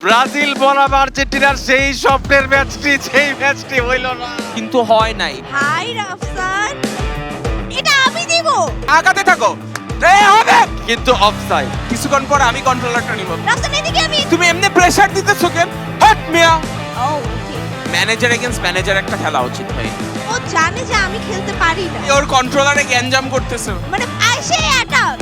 Brazil বনাম আর্জেন্টিনার সেই স্বপ্নের ম্যাচটি যেই ম্যাচটি হইল না। কিন্তু হয় নাই। হাই রাফসান, এটা আমি দিব। আগাতে থাকো। হবে কিন্তু অফসাইড। কিছুক্ষণ পর আমি কন্ট্রোলারটা নিব। রাফসান এদিকে আমি। তুমি এমনি প্রেসার দিতেছো কেন? হট মিয়া। ও ওকে। ম্যানেজার এগেইনস্ট ম্যানেজার একটা খেলা উচিত ভাই। ও জানে যে আমি খেলতে পারি না, ওর কন্ট্রোলারে গ্যাঞ্জাম করতেছে। মানে আইসে অ্যাটাক।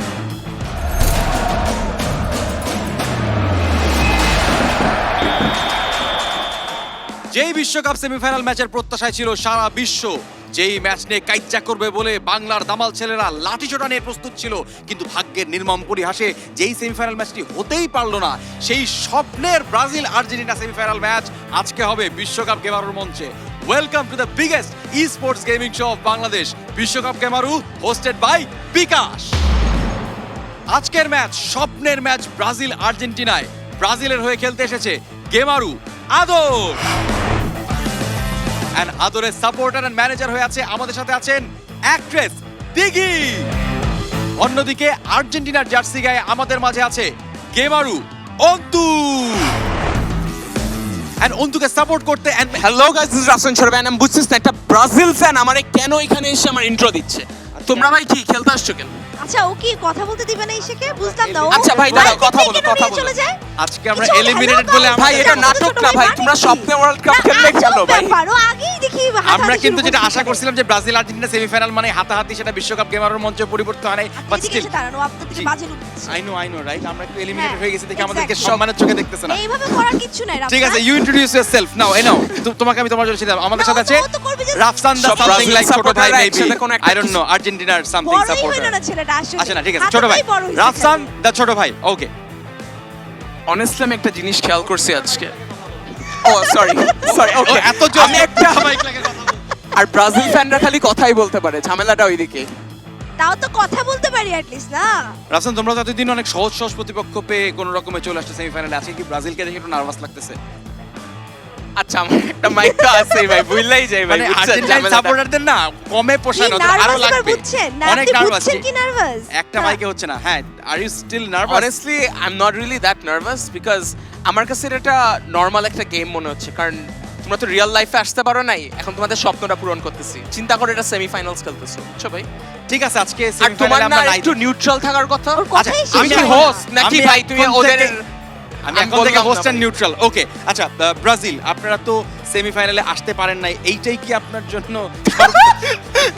যেই বিশ্বকাপ সেমিফাইনাল ম্যাচের প্রত্যাশায় ছিল সারা বিশ্ব, যেই ম্যাচ নিয়ে কাইচ্চা করবে বলে বাংলার দামাল ছেলেরা লাঠিচোটা নিয়ে প্রস্তুত ছিল, কিন্তু ভাগ্যের নির্মম পরিহাসে যেই সেমিফাইনাল ম্যাচটি হতেই পারলো না, সেই স্বপ্নের ব্রাজিল আর্জেন্টিনা সেমিফাইনাল ম্যাচ আজকে হবে বিশ্বকাপ গেমারুর মঞ্চে। Welcome to the biggest E sports gaming show off Bangladesh, বিশ্বকাপ গেমারু, হোস্টেড বাই বিকাশ। আজকের ম্যাচ স্বপ্নের ম্যাচ ব্রাজিল আর্জেন্টিনায়। ব্রাজিলের হয়ে খেলতে এসেছে গেমারু আদর। এন্ড আদরের সাপোর্টার এন্ড ম্যানেজার হয়ে আছে আমাদের সাথে আছেন অ্যাক্ট্রেস দিঘি। অন্যদিকে আর্জেন্টিনার জার্সি গায়ে আমাদের মাঝে আছে গেমারু অন্তু। এন্ড অন্তুকে সাপোর্ট করতে and hello guys, this is Rafsan শরবেন। আমি বুঝছিস না একটা ব্রাজিল ফ্যান আমারে কেন এখানে এসে আমার ইন্ট্রো দিচ্ছে। তোমরা ভাই কি খেলতে আসছো কেন? আচ্ছা ও কি কথা বলতে দিবে না ইসেকে? বুঝলাম না। ও আচ্ছা ভাই, দাঁড়াও, কথা বলো, কেন কথা নিয়ে বলো। চলে যায়? আজকে আমরা কিছু এলিমিনেটেড hello বলে guys। ভাই এটা ছোট নাটক না ভাই ভাই, মানে তোমরা কি? স্বপ্নে ওয়ার্ল্ড কাপ না, খেললে আজব খেলো ভাই। ব্যাপার, ও আগেই দেখি হাতাহাতি আমরা কিন্তু শুরু যেটা করছে আশা এখানে। করছিলাম যে ব্রাজিল আর্জেন্টিনা সেমিফাইনাল মানে হাতাহাতি, সেটা বিশ্বকাপ গেমারুর মঞ্চে পরিবর্তন হয় নাই, বাট এদিকে স্টিল এসে দাঁড়ানো, আপনার থেকে জি। বাজে লোক দিচ্ছে। আই নো রাইট, আমরা একটু এলিমিনেটেড হ্যাঁ, হয়ে গেছি দেখে আমাদেরকে exactly। সম্মানের চোখে দেখতেছে না। এইভাবে করার কিছু নাই ঠিক আছে, রাফসান। ইউ ইন্ট্রোডিউস ইয়োরসেলফ নাও। নাও তোমাকে আমি তোমার জন্য ছিলাম। আমাদের না, সাথে আছে ও তো করবে যে রাফসান দা সব সামথিং ব্রাজিল লাইক ছোট ভাই supporter-রা মেবি, একসাথে কোনো একটা আই ডোন্ট নো, আর্জেন্টিনার সামথিং বড়ই হইলো সাপোর্টার। না ছেলেটা আসলে। আচ্ছা না, ঠিক আছে, ছোট ভাই হাতটাই বড় হইছে রাফসান খালি। দা ছোট ভাই। ওকে, অনেস্টলি আমি একটা জিনিস খেয়াল করছি আজকে। ও সরি সরি, ও ওকে এত জোর আমি একটা মাইক লাগে কথা বল। আর ব্রাজিল ফ্যানরা খালি কথাই বলতে পারে, ঝামেলাটা ওইদিকে। তাও তো কথা বলতে পারি at least না। রাফসান, তোমরা তো এতদিন অনেক সহজ সহজ প্রতিপক্ষ পেয়ে কোনো রকমে চলে আসছে সেমিফাইনালে, আজকে কি ব্রাজিলকে দেখে একটু নার্ভাস লাগতেছে? আচ্ছা আমার একটা মাইক তো আছে ভাই, বুঝলাই যাই ভাই। মানে বুঝছেন আর্জেন্টাইন ঝামেলাটা? সাপোর্টারদের না কমে কি পোষানো, আরো নার্ভাস এবার লাগবে। বুঝছেন? না অনেক আপনি নার্ভাস। বুঝছেন কি নার্ভাস? একটা মাইকে হচ্ছে না। হ্যাঁ, are you still nervous? Honestly, I'm not really that nervous because আমার কাছে এটা নর্মাল একটা গেম মনে হচ্ছে, কারণ তোমরা তো রিয়েল লাইফে আসতে পারো নাই, এখন তোমাদের স্বপ্নটা পূরণ করতেছি। চিন্তা করে এটা সেমিফাইনালস খেলতেছো, বুঝছো ভাই? ঠিক আছে, আজকে আর তোমার সেমিফাইনালে না আমরা নাই। একটু নিউট্রাল থাকার কথা। ওর কথাই আচ্ছা, শেষ আমি কি হয় না। হোস্ট নাকি ভাই? তুমি এখন ওদের থেকে- আমি এখন থেকে হোস্ট এন্ড নিউট্রাল। ওকে, আচ্ছা ব্রাজিল, আপনারা তো সেমিফাইনালে আসতে পারেন নাই, এইটাই কি আপনার জন্য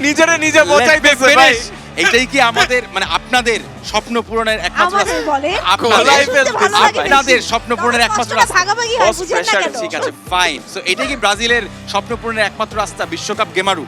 নিজেরে নিজে বোঝাইতেছে ভাই। এইটাই কি আমাদের মানে আপনাদের স্বপ্ন পূরণের একমাত্র রাস্তা? আমাদের বলে গোলাই আপনাদের ফেলতে ভালো লাগে বেশি। আপনাদের স্বপ্ন পূরণের একমাত্র কষ্টটা রাস্তা। ভাগাভাগি হয়, Post বুঝেন না pressure, কেন? ঠিক আছে, ফাইন। সো এটাই কি ব্রাজিলের স্বপ্ন পূরণের একমাত্র রাস্তা, বিশ্বকাপ গেমারু?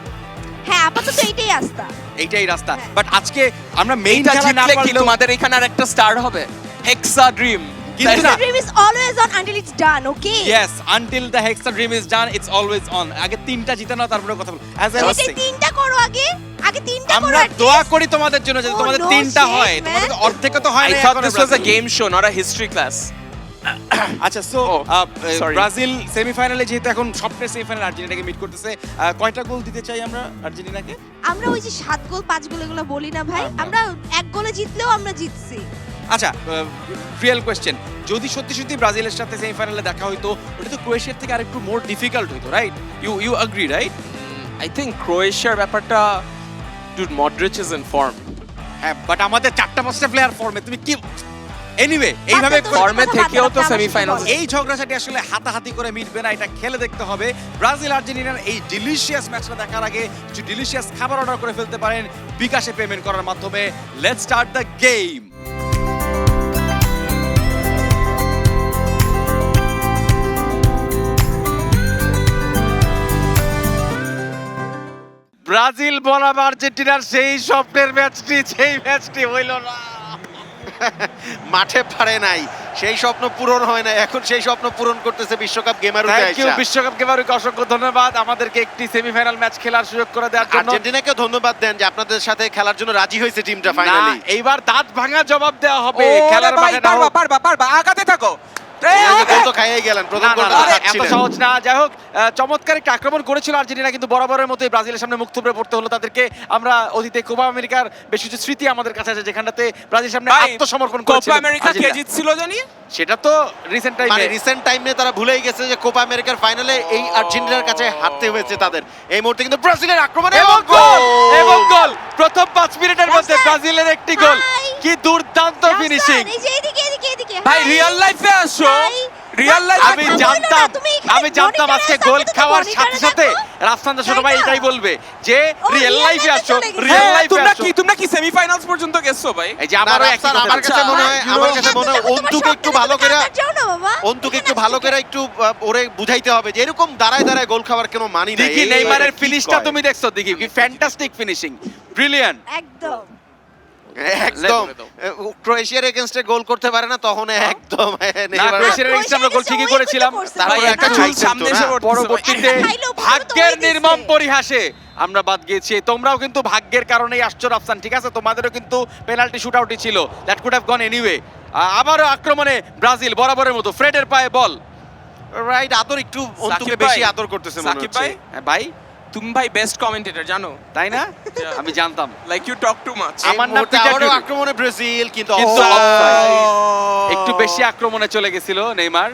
হ্যাঁ, আপাতত এইটাই আস্থা। এইটাই রাস্তা। হ্যাঁ। বাট আজকে আমরা মেইন এইটা খেলা না জিতলে কি পারলেও তোমাদের এখানে আর একটা স্টার হবে? হেক্সা ড্রিম। কিন্তু না। The dream is always on until it's done, okay? Yes, until the Hexa dream is done, it's always on. আগে তিনটা জিতে নাও, তারপরে কথা বল। As I was এটাই saying, তিনটা করো আগে। আগে তিনটা করো আমরা at দোয়া least। করি তোমাদের জন্য যাতে Oh, তোমাদের no তিনটা shame, হয়, man. তোমাদের তো অর্ধেকও তো হয় I না thought এখনো this was a Brazil. game show, not a history class. আচ্ছা, সো Oh, sorry. ব্রাজিল সেমিফাইনালে যেহেতু এখন স্বপ্নের সেমিফাইনাল আর্জেন্টিনাকে মিট করতেছে, কয়টা গোল দিতে চাই আমরা আর্জেন্টিনাকে? আমরা ওই যে 7 গোল 5 গোল এগুলো বলি না ভাই, হ্যাঁ। আমরা এক গোলে জিতলেও আমরা জিতছি। আচ্ছা, রিয়েল কোয়েশ্চেন, যদি সত্যি সত্যি ব্রাজিলের সাথে সেমিফাইনালে দেখা হইতো, ওটা তো ক্রোয়েশিয়ার থেকে আরেকটু মোর ডিফিকাল্ট হইতো, right? You agree, right? I think ক্রোয়েশিয়ার ব্যাপারটা, dude, Modric is in form. হ্যাঁ, বাট আমাদের 4-5টা প্লেয়ার ফর্মে, তুমি কি এনিওয়ে এইভাবে বাদ দাও তো, ফর্মে কথা বাদ থেকেও দাও, তো আমার সাথে semi-finals বলো। এই ঝগড়াঝাটি আসলে হাতাহাতি করে মিটবে না, এটা খেলে দেখতে হবে। ব্রাজিল আর্জেন্টিনার এই ডিলিশিয়াস ম্যাচটা দেখার আগে কিছু ডিলিশিয়াস খাবার অর্ডার করে ফেলতে পারেন বিকাশে পেমেন্ট করার মাধ্যমে। Let's start the game. Brazil বনাম আর্জেন্টিনার সেই স্বপ্নের ম্যাচটি যেই ম্যাচটি হইল না। মাঠে পারে নাই, সেই স্বপ্ন পূরণ হয় না, এখন সেই স্বপ্ন পূরণ করতেছে বিশ্বকাপ গেমারু। থ্যাংক ইউ বিশ্বকাপ গেমারুকে অসংখ্য ধন্যবাদ আমাদেরকে একটি সেমিফাইনাল ম্যাচ খেলার সুযোগ করে দেওয়ার জন্য। আর্জেন্টিনাকে ধন্যবাদ দেন যে আপনাদের সাথে খেলার জন্য রাজি হয়েছে টিমটা না, ফাইনালি। এইবার দাঁত ভাঙা জবাব দেওয়া হবে ওরে খেলার ভাই, মাঠে না হোক। পারবা, আগাতে থাকো। গোল তো খাইয়ে গেলেন, প্রথম না, না, গোলটা না, তো এত খাচ্ছিলেন। সহজ না। যাই হোক, চমৎকার একটা আক্রমণ করেছিল আর্জেন্টিনা, কিন্তু বরাবরের মতোই ব্রাজিলের সামনে মুখ থুবড়ে পড়তে হলো তাদেরকে। আমরা অতীতে কোপা আমেরিকার বেশ কিছু স্মৃতি আমাদের কাছে আছে, যেখানটাতে ব্রাজিলের সামনে ভাই, আত্মসমর্পণ কোপা করেছিল আমেরিকা কে আর্জেন্টিনা। জিতছিল জানি? সেটা তো রিসেন্ট মানে টাইমে। রিসেন্ট টাইমে তারা ভুলেই গেছে যে কোপা আমেরিকার ফাইনালে এই আর্জেন্টিনার কাছে হারতে হয়েছে তাদের। এই মুহূর্তে কিন্তু ব্রাজিলের আক্রমণ এবং গোল, এবং গোল। গোল প্রথম 5 মিনিটের মধ্যে রাফসান, ব্রাজিলের একটি গোল। ভাই। কি দুর্দান্ত ফিনিশিং! এই যে এদিকে এদিকে এদিকে ভাই হাই। রিয়েল লাইফে আসো, ভাই, রিয়েল লাইফে আমি কথা বলো জানতাম, না, তুমি এখানে আমি জানতাম monitor আজকে আছে, গোল আমি তো খাওয়ার monitor সাথে এ সাথে দেখো। রাফসান্দা ছোট তাই ভাই না? এটাই বলবে যে ও, রিয়েল real লাইফে life-এ আসো, চলে গেছে। রিয়েল হ্যাঁ, লাইফে তোমরা আসো। কি সেমিফাইনালস পর্যন্ত গেছো ভাই? এই যে না, আমারও একই রাফসান, কথা আমার কাছে বলছে। মনে হয়, আমার কাছে মনে হয় তোমার অন্তুকে একটু স্বপ্নের ভালো কথা করে, কাটার যাও না বাবা। অন্তুকে একটু এখানে ভালো আসো। করে একটু ওরে বুঝাইতে হবে যে এরকম দাঁড়ায় দাঁড়ায় গোল খাওয়ার কোনো মানি নাই। দেখি এই নেইমারের কি ফিনিশটা কয়? তুমি দেখছো, দেখি কি ফ্যান্টাস্টিক ফিনিশিং, ব্রিলিয়ান্ট। একদম একদম লেগে দাও। ক্রোয়েশিয়ার এগেইনস্টে গোল করতে পারে না তখন একদম না, নেইমার- ক্রোয়েশিয়ার এগেইনস্টে আমরা গোল ঠিকই করেছিলাম। তারপরে ভাই, একটা একটা চুল চুল সামনে এসে পড়তেছে। পরবর্তীতে একটা খাইলেও পুরো তো ভাগ্যের ওই দিছে। নির্মম পরিহাসে আমরা বাদ গিয়েছি। তোমরাও কিন্তু ভাগ্যের কারণেই আসছো রাফসান, ঠিক আছে? তোমাদেরও কিন্তু পেনাল্টি শুটআউটই ছিল, that could have gone anyway. আবারও আক্রমণে ব্রাজিল বরাবরের মতো, ফ্রেডের পায়ে বল। রাইট, আদর একটু অন্তুকে সাকিব বেশি ভাই, আদর করতেছে মনে সাকিব হচ্ছে। ভাই, হ্যাঁ ভাই, তুমি ভাই বেস্ট কমেন্টেটর জানো, তাই না? আমি জানতাম। Like you talk too much. এই আমার নাম মুহূর্তে পিটার আবারও কিউরি। আক্রমণে ব্রাজিল কিন্তু কিন্তু offside। একটু বেশি আক্রমণে চলে গেছিল নেইমার,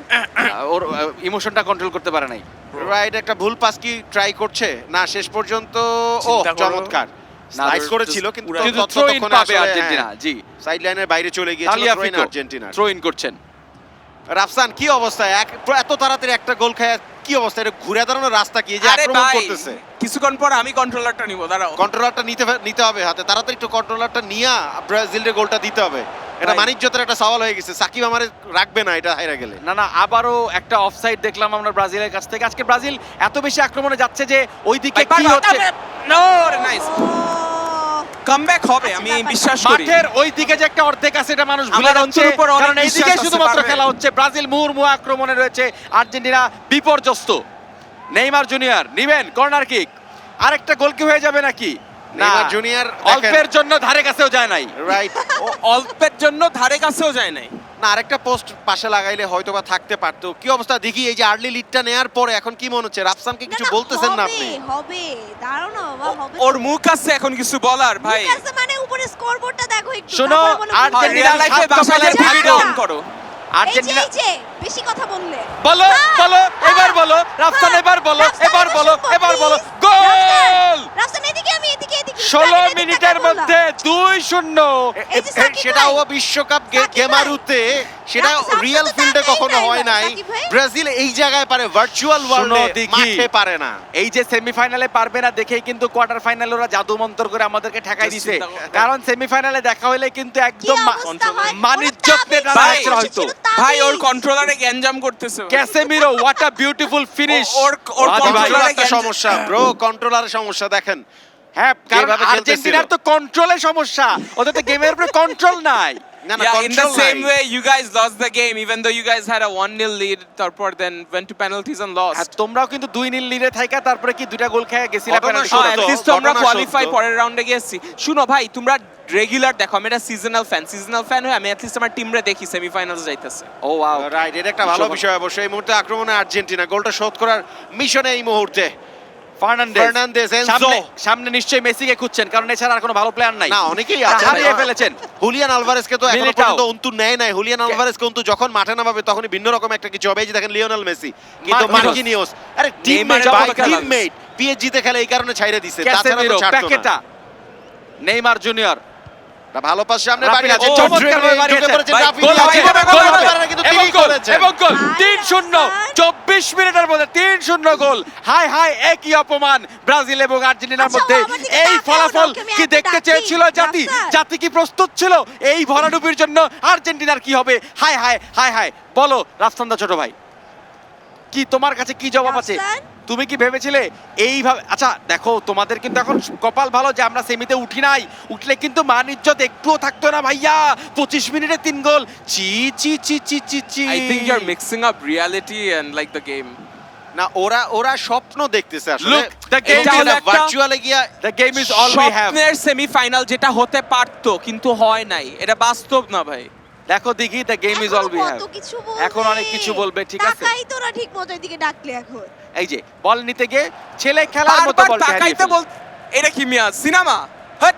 ওর ইমোশনটা কন্ট্রোল করতে পারে নাই। রাইট, একটা ভুল পাস কি ট্রাই করছে না শেষ পর্যন্ত। ও চিন্তা করো। চমৎকার স্লাইস না, করেছিল কিন্তু কিন্তু থ্রো ইন পাবে আর্জেন্টিনা, জি। সাইড লাইনের বাইরে চলে গিয়েছিল throw in Tagliafico Argentina. Throw in করছেন। রাফসান কি অবস্থা, এত তাড়াতাড়ি একটা গোল খায় কি অবস্থা? এটা ঘুরে দাঁড়ানোর রাস্তা কি? এই যে আরে আক্রমণ ভাই, করতেছে, কিছুক্ষণ পর আমি কন্ট্রোলারটা নিব, দাঁড়াও। কন্ট্রোলারটা নিতে হবে হাতে, তাড়াতাড়ি একটু কন্ট্রোলারটা নিয়ে ব্রাজিলের গোলটা দিতে হবে। এটা ভাই। মানিজ্যতের একটা সওয়াল হয়ে গেছে, সাকিব আমারে রাখবে না এটা হাইরা গেলে। না না, আবারও একটা অফসাইড দেখলাম আমরা ব্রাজিলের কাছ থেকে। আজকে ব্রাজিল এত বেশি আক্রমণে যাচ্ছে যে ওইদিকে কি হচ্ছে, নো, নাইস কামব্যাক হবে, আমি বিশ্বাস করি। মাঠের ওইদিকে যে একটা অর্ধেক আছে এটা মানুষ ভুলে আমার যাচ্ছে, অন্তর উপর অনেক কারণ এইদিকে বিশ্বাস আছে, শুধুমাত্র পারবে। খেলা হচ্ছে। ব্রাজিল মুহুর্মুহু আক্রমণে রয়েছে, আর্জেন্টিনা বিপর্যস্ত। নেইমার জুনিয়র নিবেন কর্নার কিক, আরেকটা গোল কি হয়ে যাবে নাকি? না, নেইমার জুনিয়র অল্পের জন্য ধারে কাছেও যায় নাই। রাইট, ও অল্পের জন্য ধারে কাছেও যায় নাই। না আরেকটা পোস্ট পাশে লাগাইলে হয়তোবা থাকতে পারতো। কি অবস্থা দেখি এই যে আর্লি লিডটা নেয়ার পরে এখন কি মনে হচ্ছে? রাফসানকে কিছু বলতেছেন না আপনি? হবে দাঁড়াও না বাবা, হবে ওর মুখ আছে এখন কিছু বলার ভাই। ঠিক আছে, মানে উপরে স্কোরবোর্ডটা দেখো একটু, শোনো, তারপরে বলো আর কি যে হবে। রিয়াল লাইফে লাইফে বাসায় বাসায় টিভি ভাগ্য। অন করো। আর্জেন্টিনা এই যে বেশি কথা বললে বলো বলো, এবার বলো রাফসান, এবার বলো, এবার বলো, এবার বলো। গোল! রাফসান এদিকে, আমি এদিকে এদিকে 16 মিনিটের মধ্যে 2-0। এই যে সাকিব সেটাও ভাই। বিশ্বকাপ সাকিব গেমারুতে, সেটা রাফসান রিয়েল তো ফিল্ডে তাতেই কখনো হয় নাই, নাই। সাকিব ভাই। ব্রাজিল এই জায়গায় পারে, ভার্চুয়াল ওয়ার্ল্ডে দেখি। মাঠে পারে না। এই যে সেমিফাইনালে পারবে না দেখেই কিন্তু কোয়ার্টার ফাইনালে ওরা জাদু মন্তর করে আমাদেরকে ঠেকাই Just দিছে। চিন্তা করো। কারণ সেমিফাইনালে দেখা হইলে কিন্তু কি একদম অবস্থা হয়? মানিজ্যত ওরা নেতা ভাই, ছিল হয়তো। ভাই ওর কন্ট্রোলারে গ্যাঞ্জাম করতেছে। Casemiro, what a beautiful finish. Or controller controller একটা সমস্যা ব্রো, কন্ট্রোলারের সমস্যা দেখেন। হ্যাঁ, কারণ যেভাবে খেলতেছিল। আর্জেন্টিনার তো কন্ট্রোলের সমস্যা, ওদের তো গেমের উপরে কন্ট্রোল নাই। না না, Yeah, in the control same নাই। way you guys lost the game even though you guys had a 1-0 lead তারপর then went to penalties and আর lost. তোমরাও কিন্তু 2-0 লিডে থাইকা তারপরে কি দুইটা গোল খেয়ে গেছিলা ঘটনা পেনাল্টি। সত্য। at least তো আমরা ঘটনা কোয়ালিফাই সত্য। পরের রাউন্ডে গেছি। শুনো ভাই, তোমরা রেগুলার দেখো, আমি এটা সিজনাল ফ্যান হয়ে আমি at least আমার টিমরে দেখি সেমিফাইনালস যাইতেছে। ও ওয়াও, রাইট, এটা একটা ভালো বিষয় অবশ্যই। এই মুহূর্তে আক্রমণে আর্জেন্টিনা গোলটা শোধ করার মিশনে এই মুহূর্তে ফার্নান্দেজ, এনজো। সামনে নিশ্চয়ই মেসিকে খুঁজছেন, কারণ এছাড়া আর কোনো ভালো প্লেয়ার নাই। না অনেকেই আছে, হারিয়ে ফেলেছেন। হুলিয়ান আলভারেজকে তো এখনো মিলিটাও। পর্যন্ত অন্তু নেয় নাই। হুলিয়ান আলভারেজকে অন্তু যখন মাঠে নামাবে তখনই ভিন্ন রকম একটা কিছু হবে। এই যে দেখেন লিওনেল মেসি, কিন্তু মার্কিনিওস। মার্কিনিওস, আরে টিমমেট নেইমারের ভাই, মতো খেলা টিমমেট পিএসজি তে খেলে এই কারণে ছাইরে দিছে, তাছাড়া তো ক্যাসেমিরো, ছাড়তো প্যাকেটা, না। Neymar junior. একটা ভালো পাস সামনে রাফিনা, বাড়ি আছে, ও, চমৎকারভাবে বাড়িয়েছেন। ভাই, গোল হবে, গোল হবে। কিন্তু এবং তিনি গোল, করেছেন। এবং গোল। ভাই, 3-0, রাফসান। 24 মিনিটের মধ্যে 3-0 গোল। হাই হাই, একই অপমান ব্রাজিল এবং আর্জেন্টিনার আচ্ছা, মধ্যে। ও আমার দিকে এই তাকাও, ফলাফল ওকে আমি কি একটা দেখতে ডাকি। চেয়েছিল জাতি? রাফসান। জাতি কি প্রস্তুত ছিল এই ভরাডুবির জন্য? আর্জেন্টিনার কি হবে? হাই হাই হাই হাই, বলো রাফসান্দা ছোট ভাই, কি তোমার কাছে কি জবাব আছে? রাফসান? তুমি কি ভেবেছিলে এইভাবে? আচ্ছা দেখো, তোমাদের কিন্তু এখন কপাল ভালো যে আমরা সেমিতে উঠি নাই। উঠলে কিন্তু মান ইজ্জত একটুও থাকতো না ভাইয়া। 25 মিনিটে 3 গোল, চি চি চি চি চি চি। I think you're mixing up reality and like the game. না ওরা স্বপ্ন দেখতেছে আসলে। Look, the game এটা is হলো একটা- ভার্চুয়ালে গিয়া the game is all we have. স্বপ্নের সেমিফাইনাল যেটা হতে পারতো কিন্তু হয় নাই, এটা বাস্তব না ভাই। দেখো দেখি the game is all we have. কত কিছু বলবে। এখন অনেক কিছু বলবে, ঠিক আছে? তাকাই তো না ঠিক মতো এদিকে ডাকলে এখন। এই যে বল নিতে গিয়ে ছেলে খেলার মতো বারবার বল তাকাইতে বল, এটা কি মিয়া সিনেমা? হট,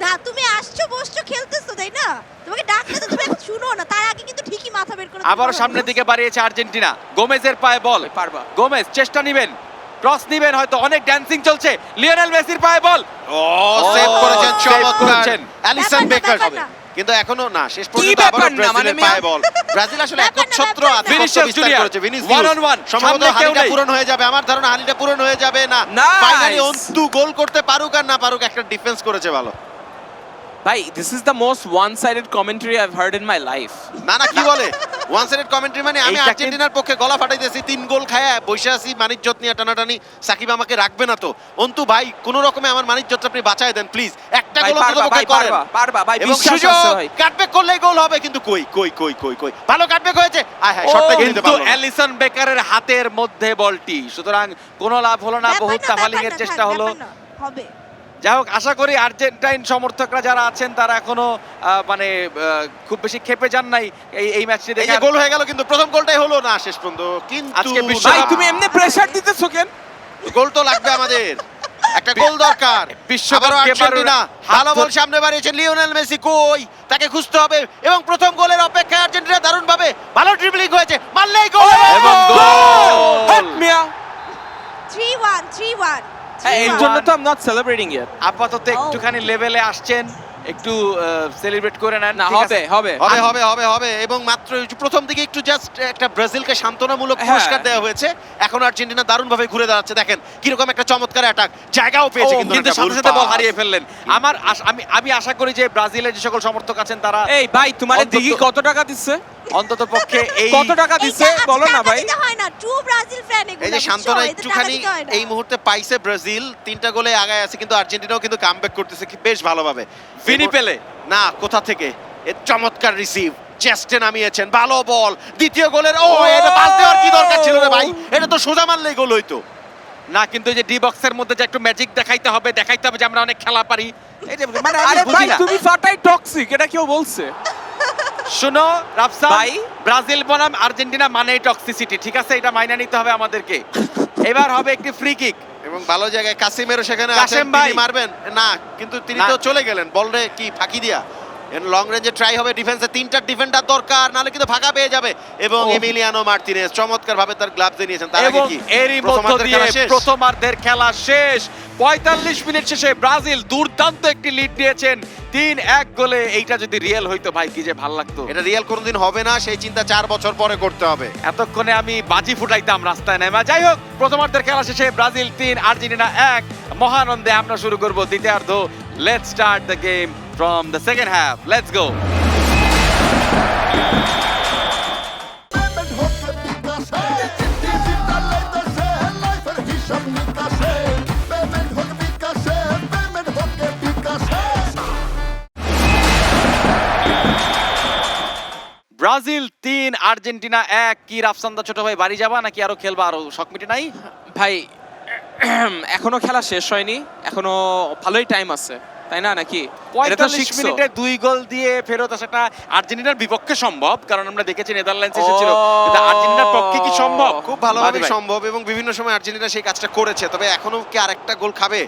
না তুমি আসছো বসছো খেলতেছো তাই না? তোমাকে ডাকলে তো তুমি এখন শুনো না। তার আগে কিন্তু ঠিকই মাথা বের করে আবারও সামনের দিকে বাড়িয়েছে আর্জেন্টিনা। গোমেজের পায়ে বল, পারবা। গোমেজ চেষ্টা নিবেন, ক্রস নিবেন, হয়তো অনেক ড্যান্সিং চলছে। লিওনেল মেসির পায়ে বল, ও সেভ করেছেন, save চমৎকার করেছেন। অ্যালিসন ব্যাপার না, বেকার। ব্যাপার না। কিন্তু এখনো না, শেষ পর্যন্ত ব্যাপার আবারও না, ব্রাজিলের মানে পায়ে মিয়া? বল। ব্রাজিল আসলে ব্যাপার না, একচ্ছত্র ব্যাপার না। আধিপত্য ভিনিসিয়াস বিস্তার জুনিয়র, করেছে। one on one, সম্ভবত সামনে কেউ হানিটা নেই। পূরণ হয়ে যাবে, আমার ধারণা হানিটা পূরণ হয়ে যাবে না। Nice! ফাইনালি অন্তু গোল করতে পারুক আর না পারুক, একটা ডিফেন্স করেছে ভালো। ভাই this is the most one sided commentary I have heard in my life. না না, কি বলে ওয়ান সাইডেড কমেন্ট্রি, মানে আমি এইটাকে- আর্জেন্টিনার পক্ষে গলা ফাটাইতেছি, 3 গোল খায় বসে আছি মানিজ্জত নিয়ে টানাটানি। সাকিব আমাকে রাখবে না তো? অন্তু ভাই কোনো রকমে আমার মানিজ্জতটা আপনি বাঁচায় দেন প্লিজ, একটা ভাই গোল পারবা, অন্তত ভাই পক্ষে করেন। পারবা ভাই, এবং বিশ্বাস সুযোগ আছে ভাই। কাটব্যাক করলেই গোল হবে, কিন্তু কই কই কই কই কই ভালো কাটব্যাক হয়েছে, আয় হায় শটটা দিতে কিন্তু পারলো না। অ্যালিসন বেকারের হাতের মধ্যে বলটি, সুতরাং কোনো লাভ হলো না। ব্যাপার বহুত না, তাফালিং এর ব্যাপার না, চেষ্টা থাক, হলো। ব্যাপার না, হবে। যাই হোক, আশা করি আর্জেন্টাইন সমর্থকরা যারা আছেন তারা এখনো মানে খুব বেশি ক্ষেপে যান নাই এই ম্যাচটি এই দেখে। যে গোল হয়ে গেল, কিন্তু প্রথম গোলটাই হলো না শেষ পর্যন্ত। কিন্তু আজকে বিশ্ব- ভাই তুমি এমনি প্রেসার দিতেছো কেন? গোল তো লাগবে আমাদের, একটা গোল দরকার। বিশ্বকাপ আবারও কেবারের আর্জেন্টিনা হাত ভালো বল ধরে- সামনে বাড়িয়েছে লিওনেল মেসি, কই তাকে খুঁজতে হবে, এবং প্রথম গোলের অপেক্ষায় আর্জেন্টিনা দারুণ ভাবে ভালো ড্রিবলিং হয়েছে, মারলেই গোল এবং গোল! হট মিয়া। 3-1 3-1 হ্যাঁ, এর জন্য তো আই এম নট সেলিব্রেটিং ইট। আপাতত একটুখানি লেভেলে আসছেন, একটু সেলিব্রেট করে নেন। না ঠিক আছে? হবে হবে হবে হবে হবে হবে। এবং মাত্র এই যে প্রথম দিকে একটু জাস্ট একটা ব্রাজিলকে সান্ত্বনামূলক হ্যাঁ। পুরস্কার দেওয়া হয়েছে, এখন আর্জেন্টিনা দারুণ ভাবে ঘুরে দাঁড়াচ্ছে। দেখেন কিরকম একটা চমৎকার অ্যাটাক, জায়গাও পেয়েছে, ও, কিন্তু কিন্তু একটা সাথে ভুল সাথে বল pass। হারিয়ে ফেললেন। আমি আশা করি যে ব্রাজিলের যে সকল সমর্থক আছেন তারা এই ভাই তোমার অন্তত- দিঘি কত টাকা দিচ্ছে? অন্তত পক্ষে এই কত টাকা দিচ্ছে এইটা বলো না টাকা ভাই। দিতে হয় না, ট্রু ব্রাজিল ফ্যান এগুলো। এই যে বুঝছো? সান্ত্বনা এদের টাকা একটুখানি দিতে হয় না। এই মুহূর্তে পাইছে ব্রাজিল, 3টা গোলে আগায় আছে, কিন্তু আর্জেন্টিনাও কিন্তু কামব্যাক করতেছে কি বেশ ভালোভাবে। ফিনি পেলে না, কোথা থেকে এর চমৎকার রিসিভ, চেস্টে নামিয়েছেন, ভালো বল, দ্বিতীয় গোলের এটা পাস দেওয়ার কি দরকার ছিল রে ভাই, এটা তো সোজা মারলেই গোল হইতো। না, কিন্তু এই যে ডি বক্সের মধ্যে যে একটু ম্যাজিক দেখাইতে হবে যে আমরা অনেক খেলা পারি। এই যে মানে আমি আরে বুঝি ভাই না। তুমি ফাটাই টক্সিক, এটা কেউ বলছে? শুনো রাফসান, ভাই। ব্রাজিল বনাম আর্জেন্টিনা মানেই টক্সিসিটি, ঠিক আছে? এটা মাইনা নিতে হবে আমাদেরকে। এবার হবে একটি ফ্রি কিক। এবং ভালো জায়গায় কাসিমেরও সেখানে আছেন, কাসেম ভাই। তিনি মারবেন না, কিন্তু তিনি না। তো চলে গেলেন বলরে কি ফাঁকি দিয়া। লং রেঞ্জে ট্রাই হবে, ডিফেন্সে 3টা ডিফেন্ডার দরকার, নাহলে কিন্তু ফাঁকা পেয়ে যাবে। এবং ওহ। এমিলিয়ানো মার্টিনেজ চমৎকার ভাবে তার গ্লাভস নিয়েছেন। তার আগে এবং কি এরই প্রথমার্ধের মধ্য দিয়ে খেলা শেষ? প্রথমার্ধের খেলা শেষ। 45 মিনিট শেষে ব্রাজিল দুর্দান্ত একটি লিড নিয়েছেন 3-1 গোলে। এইটা যদি রিয়েল হইতো ভাই, কি যে ভাল লাগতো। এটা রিয়েল কোনোদিন হবে না, সেই চিন্তা 4 বছর পরে করতে হবে। এতক্ষণে আমি বাজি ফুটাইতাম রাস্তায় নেমে। যাই হোক, প্রথমার্ধের খেলা শেষে ব্রাজিল 3 আর্জেন্টিনা 1। মহানন্দে আমরা শুরু করব দ্বিতীয়ার্ধ। Let's start the game from the second half. Let's go. Payment হচ্ছে বিকাশে ডিজিটাল দেশে লাইফের হিসাব নিকাশে পেমেন্ট হচ্ছে বিকাশে পেমেন্ট হচ্ছে বিকাশে ব্রাজিল 3 আর্জেন্টিনা 1। কি রাফসান্দা ছোট ভাই, বাড়ি যাবা নাকি আরো খেলবা? আরো শখ মিটে নাই? ভাই এখনো খেলা শেষ হয়নি, এখনো ভালোই টাইম আছে, তাই না নাকি? এটা তো 45 শিখছো। মিনিটে 2 গোল দিয়ে ফেরত আসাটা আর্জেন্টিনার বিপক্ষে সম্ভব, কারণ আমরা দেখেছি নেদারল্যান্ডস এসেছিল, ও। কিন্তু আর্জেন্টিনার পক্ষে কি সম্ভব? খুব ভালোভাবে বাদী ভাই। সম্ভব, এবং বিভিন্ন সময় আর্জেন্টিনা সেই কাজটা করেছে। তবে এখনো কি আরেকটা গোল খাবে?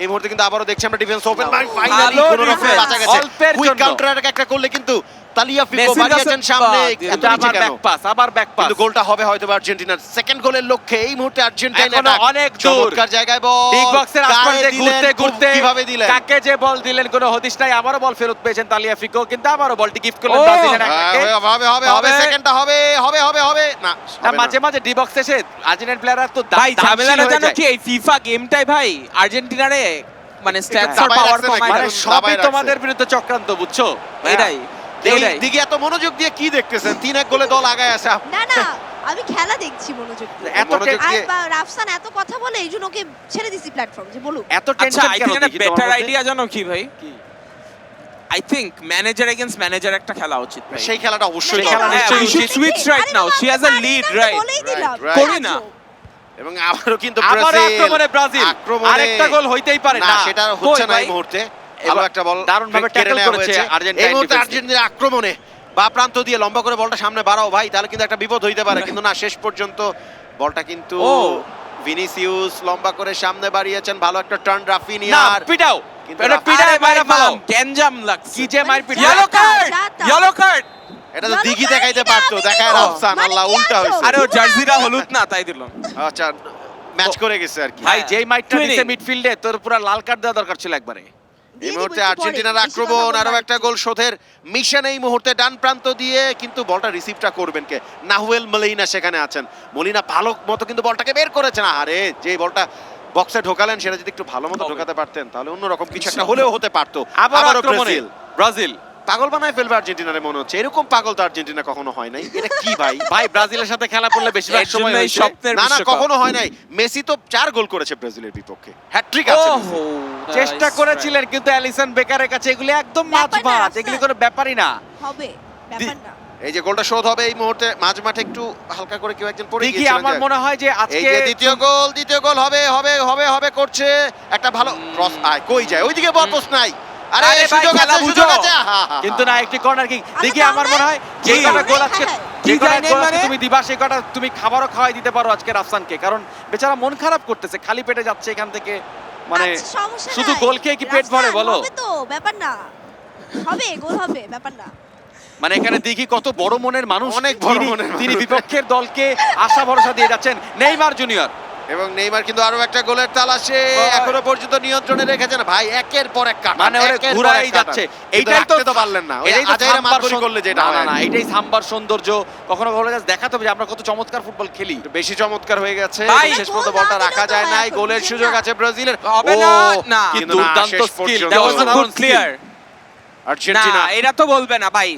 এই মুহূর্তে কিন্তু আবারও দেখছি আমরা ডিফেন্স ওপেন, ফাইনালি ভালো কোনো রকমে defense, বাঁচা গেছে। অল্পের কুইক জন্য। কাউন্টার অ্যাটাক একটা করলে কিন্তু তালিয়াফিকো মেসির বাড়িয়েছেন কাছে সামনে, বাহ, এত এটা নিচে আবার কেন? ব্যাক পাস, আবার ব্যাক পাস। কিন্তু গোলটা হবে হয়তো বা আর্জেন্টিনার সেকেন্ড গোলের লক্ষ্যে। এই মুহূর্তে আর্জেন্টিনা এখনো attack। অনেক দূর। চমৎকার জায়গায় বল, বিগ বক্সের আশপাশ দিয়ে কারে দিলেন, ঘুরতে ঘুরতে কিভাবে দিলেন? কাকে যে বল দিলেন কোনো হদিশ নাই। আবারও বল ফেরত পেয়েছেন তালিয়াফিকো, কিন্তু আবারও বলটি গিফট করলেন ও। ব্রাজিলের হ্যাঁ, একাকে। হবে হবে হবে, তবে- সেকেন্ডটা হবে হবে হবে হবে না, না, হবে মাঝে না। মাঝে ডি বক্স এসে আর্জেন্টিনার প্লেয়াররা তো ভাই দামশীল ঝামেলাটা হয়ে জানো যায়। কি, এই ফিফা গেমটাই ভাই আর্জেন্টিনারে মানে স্ট্যাটস আর দাবায় পাওয়ার রাখছে নাকি? কমায় মানে রাখছে। সবই দাবায় রাখছে। তোমাদের বিরুদ্ধে চক্রান্ত, বুঝছো? এটাই এটাই। দিকে এত মনোযোগ দিয়ে কি দেখতেছেন? 3-1 গোলে দল আগায় আছে। না না, আমি খেলা দেখছি মনোযোগ দিয়ে। এত মনোযোগ আর দিয়ে- রাফসান এত কথা বলে, এই জন্য ওকে ছেড়ে দিছি প্ল্যাটফর্ম, যে বলুক। এত আচ্ছা টেনশন আই কেন থিংক একটা দেখি তোমার বেটার মধ্যে? আইডিয়া জানো কি ভাই? কি? I think manager against manager একটা খেলা উচিত ভাই। সেই খেলাটা অবশ্যই সেই খেলা দরকার। নিশ্চয়ই we should উচিত। switch right now. She has a lead, right? বলেই দিলাম। Right, করি না। এবং আবারও কিন্তু আবারও ব্রাজিল আক্রমণে ব্রাজিল। আক্রমণে আরেকটা গোল হইতেই পারে না, না। সেটা হচ্ছে কই না ভাই? এই মুহূর্তে। ভালো এবার একটা বল দারুণভাবে কেড়ে tackle নেওয়া করেছে হয়েছে। আর্জেন্টাইন এই মুহূর্তে defense। আর্জেন্টিনার আক্রমণে বা প্রান্ত দিয়ে লম্বা করে বলটা সামনে বাড়াও ভাই, তাহলে কিন্তু একটা বিপদ হইতে পারে। কিন্তু না, শেষ পর্যন্ত বলটা কিন্তু ও। ভিনিসিয়াস লম্বা করে সামনে বাড়িয়েছেন, ভালো একটা টার্ন না রাফিনিয়ার। পিটাও, কিন্তু এটা রাফ- পিটায় বাইরে ফেলাও। গ্যাঞ্জাম লাগছে কি যে মারপিট। ইয়েলো কার্ড, যাতা। Yellow card. এটা তো জনতা দিঘি দেখাইতে এটা পারতো, আমি দেখায় দিব। রাফসান, মানে আল্লাহ কি উল্টা আজব? হয়েছে। আরে ও জার্সিটা হলুদ না, তাই দিলাম। আচ্ছা, ম্যাচ করে গেছে আর কি। ভাই যেই মাইটটা Twinning. দিছে মিডফিল্ডে, তোর পুরো লাল কার্ড দেওয়া দরকার ছিল একবারে। এই দিয়ে মুহূর্তে দিব একটু পরে, আর্জেন্টিনার বেশি আক্রমণ, কথা আরো বলবো একটা গোল শোধের মিশন এই মুহূর্তে ডান প্রান্ত দিয়ে, কিন্তু বলটা রিসিভটা করবেন কে? নাহুয়েল মলিনা সেখানে আছেন। মলিনা ভালো মতো কিন্তু বলটাকে বের করেছেন। আরে যে বলটা বক্সে ঢোকালেন, সেটা যদি একটু ভালো মতো ঢোকাতে পারতেন তাহলে অন্যরকম কিছু একটা হলেও হতে পারতো। আবারও আবারও আক্রমণে ব্রাজিল ব্রাজিল। পাগল বানায় ফেলবে আর্জেন্টিনারে মনে হচ্ছে। এরকম পাগল তো আর্জেন্টিনা কখনো হয় নাই। এটা কি ভাই? ভাই ব্রাজিলের সাথে খেলা করলে বেশিরভাগ এর সময় জন্যই হয়েছে। স্বপ্নের না না, বিশ্বকাপ। কখনো হয় নাই। মেসি তো 4 গোল করেছে ব্রাজিলের বিপক্ষে, হ্যাটট্রিক আছে মেসি। চেষ্টা করেছিলেন কিন্তু অ্যালিসন বেকারের কাছে এগুলি একদম মাছ ব্যাপার না, ভাত, রাফসান। এগুলি কোনো ব্যাপারই না। হবে, ব্যাপার না। এই যে গোলটা শোধ হবে এই মুহূর্তে, মাঝ মাঠে একটু হালকা করে কেউ একজন পড়ে দেখি গিয়েছিলেন। আমার যাক। মনে হয় যে এই আজকে যে দ্বিতীয় গোল হবে হবে হবে হবে করছে। একটা ভালো ক্রস, আয় কই যায় ওইদিকে, বল পোস্ট নাই। আরে আরে ভাই, সুযোগ খেলা আছে, বুঝো। সুযোগ আছে। আহা, আহা, কিন্তু না, একটি কর্নার কিক দেখি তাও আমার নাই? মনে হয় যে কি? কটা গোল আজকে হ্যাঁ, যে কি কটা জানেন গোল আজকে মানে? তুমি দিবা, সে কটা তুমি খাবারও খাওয়াই দিতে পারো আজকে রাফসানকে, কারণ বেচারা মন খারাপ করতেছে, খালি পেটে যাচ্ছে এখান থেকে। মানে আচ্ছা, সমস্যা শুধু নাই। গোল খেয়ে কি পেট ভরে রাফসান, বলো? হবে তো, ব্যাপার না। হবে, গোল হবে, ব্যাপার না। মানে এখানে দেখি কত বড় মনের মানুষ, অনেক বড় তিনি- মনের মানুষ। তিনি বিপক্ষের দলকে আশা ভরসা দিয়ে যাচ্ছেন। নেইমার জুনিয়র এবং নেইমার কিন্তু আরো একটা গোলের তালাশে এখনো পর্যন্ত নিয়ন্ত্রণে রেখেছেন। ভাই একের পর এক কাটা, মানে ওরে একের পর ঘুরাই এক কাটা। যাচ্ছে। কিন্তু এইটাই তো রাখতে তো পারলেন না। এটাই তো আজাইরা সাম্বার মাতবরি করলে যেটা না হয় না আর না, কি। এটাই সাম্বার সৌন্দর্য। কখনো কখনো জাস্ট দেখাতে হবে যে আমরা কত চমৎকার ফুটবল খেলি। বেশি চমৎকার হয়ে গেছে। ভাই, শেষ পর্যন্ত গোল বলটা না রাখা দিলেও তো যায় হয় নাই। এখন, গোলের বুঝছেন সুযোগ না? আছে ব্রাজিলের। হবে না, না। কি কিন্তু না, দুর্দান্ত শেষ স্কিল, পর্যন্ত। That was a good skill। clear. Argentina না, এটা তো বলবে না ভাই।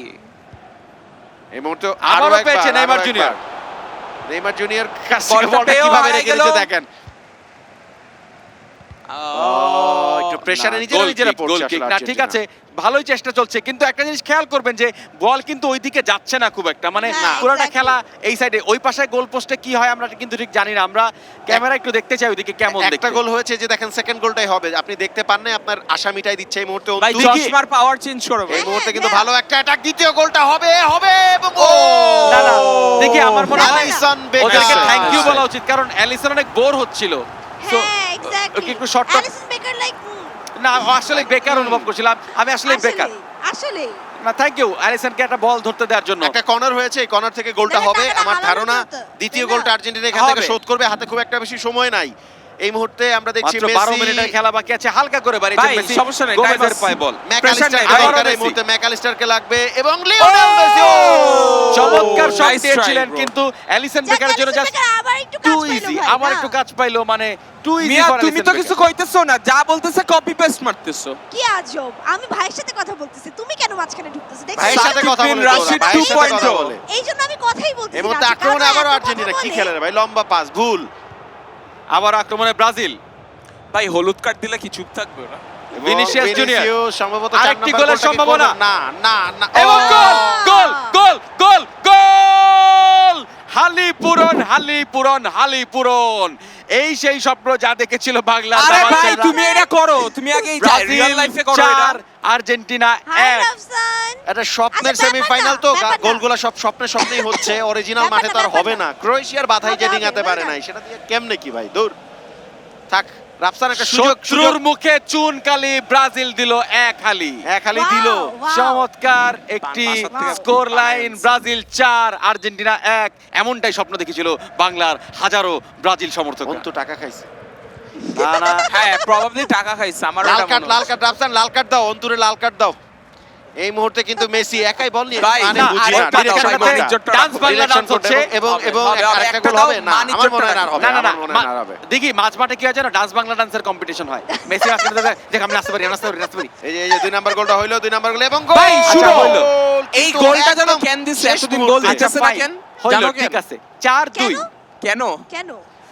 এই মুহূর্তে আবারও আরো একবার, পেয়েছে আরো নেইমার একবার। জুনিয়র। নেইমার জুনিয়র কাছ থেকে বলটা বলটা পেয়েও কিভাবে হারাই রেখে গেল। দিয়েছে দেখেন। একটু প্রেসারে নিজেরা গোল নিজেরা কিক, পড়ছে গোল কিক। আসলে না ঠিক আর্জেন্টিনা। আছে, ভালোই চেষ্টা চলছে, কিন্তু একটা জিনিস খেয়াল করবেন যে বল কিন্তু ওইদিকে যাচ্ছে না খুব একটা, মানে হ্যাঁ, পুরোটা exactly. খেলা এই সাইডে, ওই পাশে গোল পোস্টে কি হয় আমরা কিন্তু ঠিক জানি না। আমরা ক্যামেরা একটু দেখতে চাই ওইদিকে কেমন একটা দেখতে। গোল হয়েছে যে দেখেন, সেকেন্ড গোলটাই হবে। আপনি দেখতে পান না, আপনার আশা মিটাই দিচ্ছে এই মুহূর্তে ভাই, অন্তু। চশমার পাওয়ার চেঞ্জ করবে। এই মুহূর্তে কিন্তু হ্যাঁ। ভালো একটা অ্যাটাক, দ্বিতীয় গোলটা হবে হবে এবং ও না না, দেখি আমার মনে হয় অ্যালিসন ওদেরকে বেকার। থ্যাংক ইউ বলা উচিত, কারণ অ্যালিসন অনেক বোর হচ্ছিল। So, হ্যাঁ, exactly. ওকে একটু short- অ্যালিসন বেকার লাইক না আসলে বেকার অনুভব করছিলাম আমি, আসলে বেকার। আসলে না থ্যাংক ইউ অ্যালিসনকে একটা বল ধরতে দেওয়ার জন্য। একটা কর্নার হয়েছে, এই কর্নার থেকে গোলটা দেখেন, হবে টাকাটা আমার হারানো ধারণা। যেত, দ্বিতীয় তাই না? গোলটা আর্জেন্টিনা এখান থেকে হবে। শোধ করবে, হাতে খুব একটা বেশি সময় নাই। এই মুহূর্তে আমরা দেখছি মাত্র 12 মেসি, মিনিটের খেলা বাকি আছে, হালকা করে বাড়িয়েছেন ভাই, মেসি, সমস্যা নেই, গোমেজের time পায়ে বল। ম্যাকালিস্টার নাই, আবারও দরকার এই মেসি। মুহূর্তে, ম্যাকালিস্টারকে লাগবে এবং লিওনেল মেসি। চমৎকার শট Nice দিয়েছিলেন, try, bro. কিন্তু অ্যালিসন বেকারের জন্য জাস্ট আবার একটু টু কাজ পাইলো ইজি, ভাই, আবার না? একটু কাজ পাইলো, মানে টু ইজি মিয়া, ফর তুমি তো কিছু কইতেছো না, যা বলতেছে কপি পেস্ট মারতেছো। কি আজব, আমি ভাইয়ের সাথে কথা বলতেছি, তুমি কেন মাঝখানে ঢুকতেছো? দেখছো? ভাইয়ের সাথে কথা বলে তো ওরা, রাশিদ ভাইয়ের সাথে কথা 2.0 বলে। এই জন্য আমি কথাই বলতেছি এই না, মুহূর্তে যে আক্রমণে কারা আবারও এত কথা আর্জেন্টিনা কি বলে। খেলে রে ভাই, লম্বা পাস ভুল। আবার আক্রমণে ব্রাজিল, ভাই, হলুদ কার্ড দিলে কি চুপ থাকবে ওরা? এবং ভিনিসিয়াস জুনিয়র। ভিনিসিয়াস সম্ভবত আরেকটি 4 গোলের সম্ভাবনা। না না না, এবং ও! গোল গোল গোল গোল গোল, হালি পূরণ হালি পূরণ হালি পূরণ। এই সেই স্বপ্ন যা দেখেছিল বাংলার আরে দামাল ভাই, ছেলেরা। তুমি এটা করো, তুমি আগে রিয়েল লাইফে করো এটা। চার, আর্জেন্টিনা হাই 1। রাফসান। এটা স্বপ্নের আচ্ছা, ব্যাপার সেমিফাইনাল না, তো, ব্যাপার না। গোলগুলো সব স্বপ্নেই হচ্ছে, অরিজিনাল ব্যাপার মাঠে না, তো আর ব্যাপার হবে না। না। ক্রোয়েশিয়ার বাধাই যে হবে, ডিঙাতে হবে, পারে হবে। নাই, সেটা দিয়ে কেমনে কি ভাই, দূর থাক। রাফসান একটা সুযোগ, শত্রুর মুখে চুন কালি, ব্রাজিল দিল এক হালি। এক হালি Wow, দিল। wow. চমৎকার একটি বাসার থেকে score balance. Line, Brazil 4 Argentina 1। এমনটাই স্বপ্ন দেখেছিল বাংলার হাজারো ব্রাজিল সমর্থক। অন্তু টাকা খাইছে। না না, হ্যাঁ, প্রবাবলি টাকা খাইছে আমার লাল ওটা কার্ড, মনে লাল হয়। কার্ড, রাফসান লাল কার্ড দাও, অন্তুরে লাল কার্ড দাও। এই মুহূর্তে কিন্তু মেসি একাই বল নিয়ে, ভাই, মানে না, বুঝি না, আরেকটা দাও, direction ভাই, কোনটা? বাণিজ্যটা ডান্স রাখো। বাংলা Direction ডান্স কোনটা? হচ্ছে। এবং এবং হবে, হবে, একটা একটা গোল দাও, হবে না, আমার মনে হয় না আর হবে, না না না, আমার মনে হয় না আর হবে। দেখি মাঝ মাঠে কি হয় জানো, ডান্স বাংলা ডান্সের কম্পিটিশন হয়। মেসি আসলে দেখ আমি নাচতে পারি নাচতে পারি নাচতে পারি। এই যে 2 নাম্বার গোলটা হইলো, 2 নাম্বার গোল এবং গোল। ভাই, শুনো, হইলো। এই কিন্তু গোলটা যেন একদম কেন দিছে, শেষ এতদিন মুহূর্তে। গোল দিতেছে না fine, কেন? হইলো, জানো ঠিক কেন? আছে 4-2। কেন? কেন?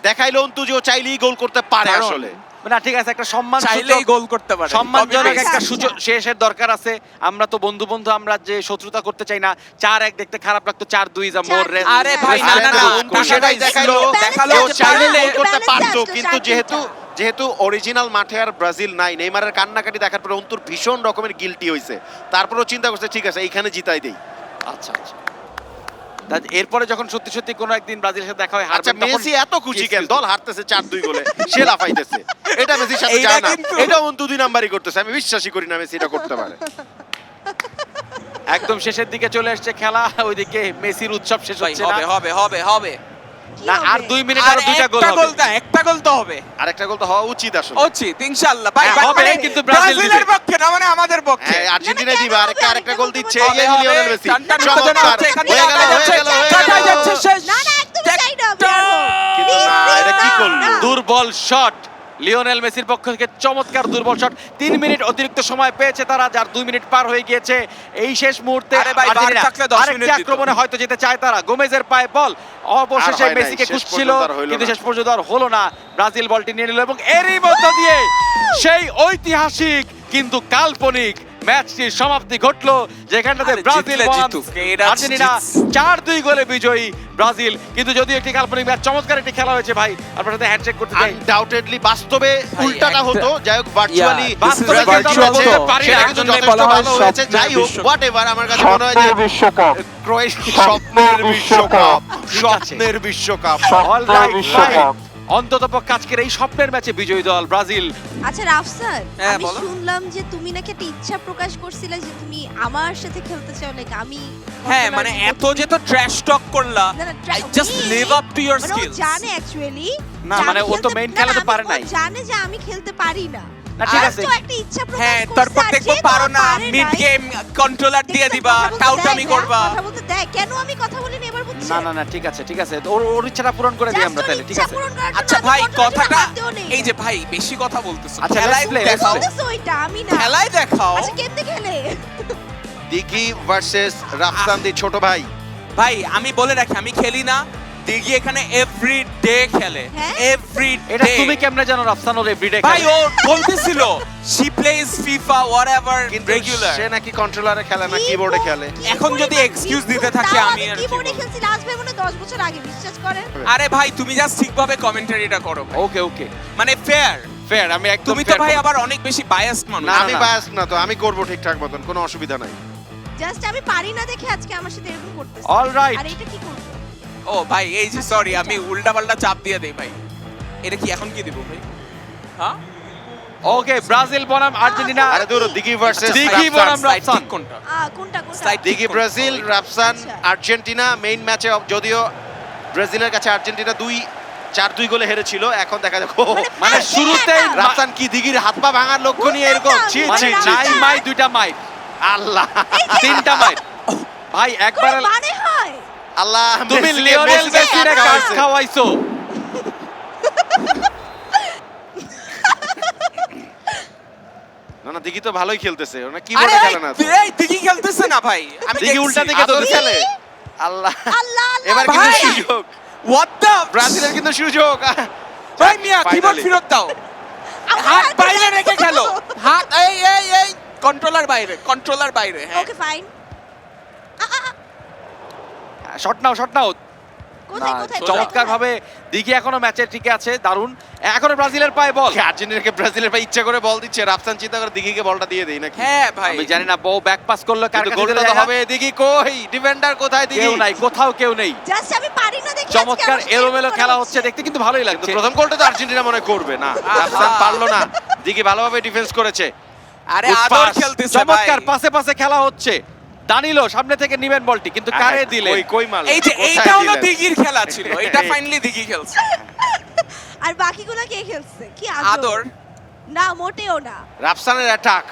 দেখাইলো অন্তু যে ও চাইলেই গোল করতে পারে কারণ আসলে। না ঠিক আছে, একটা সম্মান চাইলেই গোল করতে পারে। সম্মানজনক Copy paste। একটা আচ্ছা, সুযোগ আচ্ছা। শেষের দরকার আছে। আমরা তো বন্ধু বন্ধু, আমরা যে শত্রুতা করতে চাই না। 4-1 দেখতে খারাপ লাগতো, 4-2 ইজ আ মোর 4-2 আরে ভাই, না না না, অন্তু সেটাই দেখাইলো, দেখালো ও যে চাইলে পারলে। গোল করতে balance পারতো, আসলো কিন্তু 4-2 যেহেতু অরিজিনাল মাঠে আর ব্রাজিল নাই, নেইমারের কান্নাকাটি দেখার পরে অন্তুর ভীষণ রকমের গিল্টি হইছে। তারপরেও চিন্তা করছে ঠিক আছে এইখানে জিতাই দেই। আচ্ছা আচ্ছা এরপরে যখন সত্যি সত্যি কোনো একদিন ব্রাজিলের সাথে দেখা হয় আচ্ছা হারবেন তখন মেসি এত খুশি কি কেন? excuse দল হারতেছে 4-2 গোলে, সে লাফাইতেছে। এটা মেসির সাথে এইটা যায় না। কিন্তু- এটা অন্তু 2 নাম্বারই করতেছে। আমি বিশ্বাসই করি না মেসি এটা করতে পারে। একদম শেষের দিকে চলে আসছে খেলা, ওইদিকে মেসির উৎসব শেষ ভাই হচ্ছে হবে না হবে হবে হবে কি না আর হবে? 2 মিনিট আর আর দুইটা গোল একটা হবে গোল না, একটা গোল তো হবে। আরেকটা গোল তো হওয়া উচিত আসলে। উচিত ইনশাআল্লাহ ভাই হ্যাঁ, বাট হবে, মানে কিন্তু ব্রাজিল ব্রাজিলের দিবে। পক্ষে না, মানে আমাদের পক্ষে। হ্যাঁ, আর্জেন্টিনা না, দিবা কেন আরেকটা হবে? আরেকটা গোল আরেকটা দিচ্ছে গোল এই যে হবে, লিওনেল মেসি। টান টান উত্তেজনা চমৎকার। হচ্ছে, এখান থেকে হয়ে গেল, আগায় হয়ে যাচ্ছে, গেল, হয়ে কাটায় গেল। যাচ্ছে, শেষ। না না একদমই তাই না বিয়ার হোক। কিন্তু না, এটা কি করলো? না। দুর্বল শট লিওনেল মেসির পক্ষ থেকে, চমৎকার দুর্বল শট। 3 মিনিট অতিরিক্ত সময় পেয়েছে তারা, যার 2 মিনিট পার হয়ে গিয়েছে এই শেষ মুহূর্তে। আরে ভাই, আর্জেন্টিনা বার থাকলে 10 আরেকটি মিনিট দিত। আক্রমণে হয়তো যেতে চায় তারা। গোমেজের পায়ে বল, অবশেষে আর হয় নাই, মেসিকে শেষ খুঁজছিল পর্যন্ত আর হইলো কিন্তু না। শেষ পর্যন্ত আর হলো না। ব্রাজিল বলটি নিয়ে নিল এবং এরই মধ্য দিয়ে সেই ঐতিহাসিক কিন্তু কাল্পনিক ম্যাচটির সমাপ্তি ঘটলো, যেখানটাতে আরে ব্রাজিল জিতলে বনাম জিতুক, এরা আর্জেন্টিনা জিতছে। 4-2 গোলে বিজয়ী ব্রাজিল। কিন্তু যদিও একটি কাল্পনিক ম্যাচ, চমৎকার একটি খেলা হয়েছে ভাই। আপনার সাথে হ্যান্ডশেক করতে চাই। আনডাউটেডলি বাস্তবে ভাই, উল্টাটা একটা- হতো, যাই হোক ভার্চুয়ালি Yeah, this is বাস্তবে virtual বলতে তো। পারি না, সেটা সেটার কিন্তু জন্যই যথেষ্ট বলা হয় ভালো হয়েছে। স্বপ্নের যাই হোক বিশ্বকাপ। হোয়াটএভার, আমার কাছে মনে হয় যে বিশ্বকাপ ক্রোয়েশিয়া স্বপ্নের বিশ্বকাপ, ঠিক আছে। স্বপ্নের বিশ্বকাপ। All right, বিশ্বকাপ। fine. অন্তত পক্ষে আজকের এই স্বপ্নের ম্যাচে বিজয়ী দল ব্রাজিল। আচ্ছা রাফসান, হ্যাঁ, আমি বলো। শুনলাম যে তুমি নাকি একটা ইচ্ছা প্রকাশ করছিলে যে তুমি আমার সাথে খেলতে চাও, লাইক আমি হ্যাঁ মানে এত যে তো ট্র্যাশ টক করলা, না, না, I just live up to your মানে ও skills. জানে অ্যাকচুয়ালি না, মানে ও তো main খেলা তো পারে নাই। জানে যে আমি খেলতে পারি না। না, ঠিক আর আছে। তো একটা ইচ্ছা প্রকাশ হ্যাঁ করছে, তারপর আর দেখবো যেহেতু পারো ও না, পারে মিড নাই, গেম কন্ট্রোলার দিয়ে দেখছো, দিবা, কথা বলতে টাউটামি দেয় না, করবা। কথা বলতে দেয়, কেন আমি কথা বলিনি এবার বুঝছো? না না না ঠিক আছে ঠিক আছে, ওর ওর ইচ্ছাটা পূরণ করে দিই Just আমরা ওর তাহলে, ঠিক ইচ্ছা আছে। পূরণ করার জন্য আচ্ছা আমি ভাই controller কথাটা হাতেও নেই এই না। যে ভাই বেশি কথা বলতেছো, আচ্ছা, খেলায় let's play, let's দেখাও, play. বলতেছো ওইটা, আমি না। খেলায় দেখাও। আচ্ছা কেমনে খেলে? দিঘি ভার্সেস রাফসান্দি ছোট ভাই। ভাই আমি বলে রাখি আমি খেলি না, দিঘি এখানে এভরি ডে খেলে, হ্যাঁ? এভরি এটা ডে। তুমি কেমনে জানো রাফসান ওর এভরিডে ভাই ও বলতেছিল শি প্লেজ ফিফা হোয়াটএভার কিন্তু রেগুলার। সে নাকি কন্ট্রোলারে খেলে না, কিবোর্ডে খেলে। এখন যদি excuse দিতে থাকে আমি আর কি কিবোর্ডে বলবো। খেলছি লাস্ট ভাই মনে হয় 10 বছর আগে, বিশ্বাস করেন। আরে ভাই তুমি জাস্ট ঠিকভাবে কমেন্টারিটা করো ভাই। ওকে ওকে মানে ফেয়ার। ফেয়ার, আমি একদম তুমি তো ভাই আবার অনেক বেশি বায়াসড মানুষ। না, আমি না। বায়াস না তো, আমি করব ঠিকঠাক মতন, কোনো অসুবিধা নাই। জাস্ট আমি পারি না দেখে আজকে আমার সাথে এরকম করতেছে। All right. আর এটা কি করব? ও ভাই এই যে সরি আমি উল্টাপাল্টা চাপ দিয়ে দেই ভাই। এটা কি এখন কি দেব ভাই? হ্যাঁ ওকে, ব্রাজিল বনাম আর্জেন্টিনা। আরে দূর, দিঘি ভার্সেস দিঘি রাফসান। বনাম Slide রাফসান। ঠিক কোনটা? কোনটা কোনটা? Slide দিঘি ঠিক ব্রাজিল, কোনটা? রাফসান আচ্ছা। আর্জেন্টিনা। মেইন ম্যাচে যদিও ব্রাজিলের কাছে আর্জেন্টিনা 4-2 গোলে হেরেছিল, এখন দেখা যাক মানে শুরুতেই রাফসান কি দিঘির হাত পা ভাঙার লক্ষ্য নিয়ে এরকম ছি মানে ছি ছি। নাই মাই দুইটা মাই, আল্লাহ তিনটা মাই। ভাই একবার কোনো মানে হয়? আল্লাহ, তুমি মেসিকে লিওনেল মেসিকে মেসির কাজ কাজ খাওয়াইছে। খাওয়াইছো। না না, দিঘি তো ভালোই খেলতেছে, ওনা আরে কিবোর্ডে খেলে না তো। এই দিঘি খেলতেছে না ভাই। আমি দিঘি উল্টা দিকে তো খেলতেছে। খেলে। আল্লাহ, আল্লাহ আল্লাহ। এবার কিন্তু ভাই! সুযোগ, হোয়াট দ্য ব্রাজিলের কিন্তু সুযোগ। ভাই মিয়া কিবোর্ড Finally। ফেরত দাও। আমার হাত হাতে বাইরে লাগলো। রেখে খেলো। হাত এই এই এই কন্ট্রোলার বাইরে, কন্ট্রোলার বাইরে। হ্যাঁ ওকে ফাইন। শট নাও শট নাও। কোথায় কোথায়? চমৎকার ভাবে দিঘি এখনো ম্যাচে টিকে আছে, দারুণ। এখনো ব্রাজিলের পায়ে বল। আর্জেন্টিনাকে ব্রাজিলের ভাই ইচ্ছা করে বল দিচ্ছে, রাফসান চিন্তা করে দিঘিকে বলটা দিয়ে দেই নাকি। হ্যাঁ ভাই আমি জানি না বউ ব্যাক পাস করলো কার কিন্তু কাছে গোলটা দিলে তো যায় না। হবে। দিঘি কই, ডিফেন্ডার কোথায় দিঘি? কেউ নাই, কোথাও কেউ নেই। জাস্ট আমি পারি না দেখে আজকে চমৎকার আমার সাথে এলোমেলো এরকম খেলা করা হচ্ছে, দেখতে কিন্তু ভালোই কিন্তু লাগছে। প্রথম গোলটা তো আর্জেন্টিনা মনে হয় করবে না, রাফসান পারলো না। দিঘি ভালোভাবে ডিফেন্স করেছে। আরে Good আদর pass, খেলতেছে ভাই। চমৎকার পাশে পাশে খেলা হচ্ছে। দানিলো সামনে থেকে নিবেন বলটি, কিন্তু কারে দিলে? কই মারলেন? এই যে কোথায় এইটা হলো দিলেন? দিঘির খেলা ছিল, এটা ফাইনালি দিঘি খেলছে। আর বাকিগুলো কে খেলছে? কি আদর না মোটেও না। রাফসানের অ্যাটাক,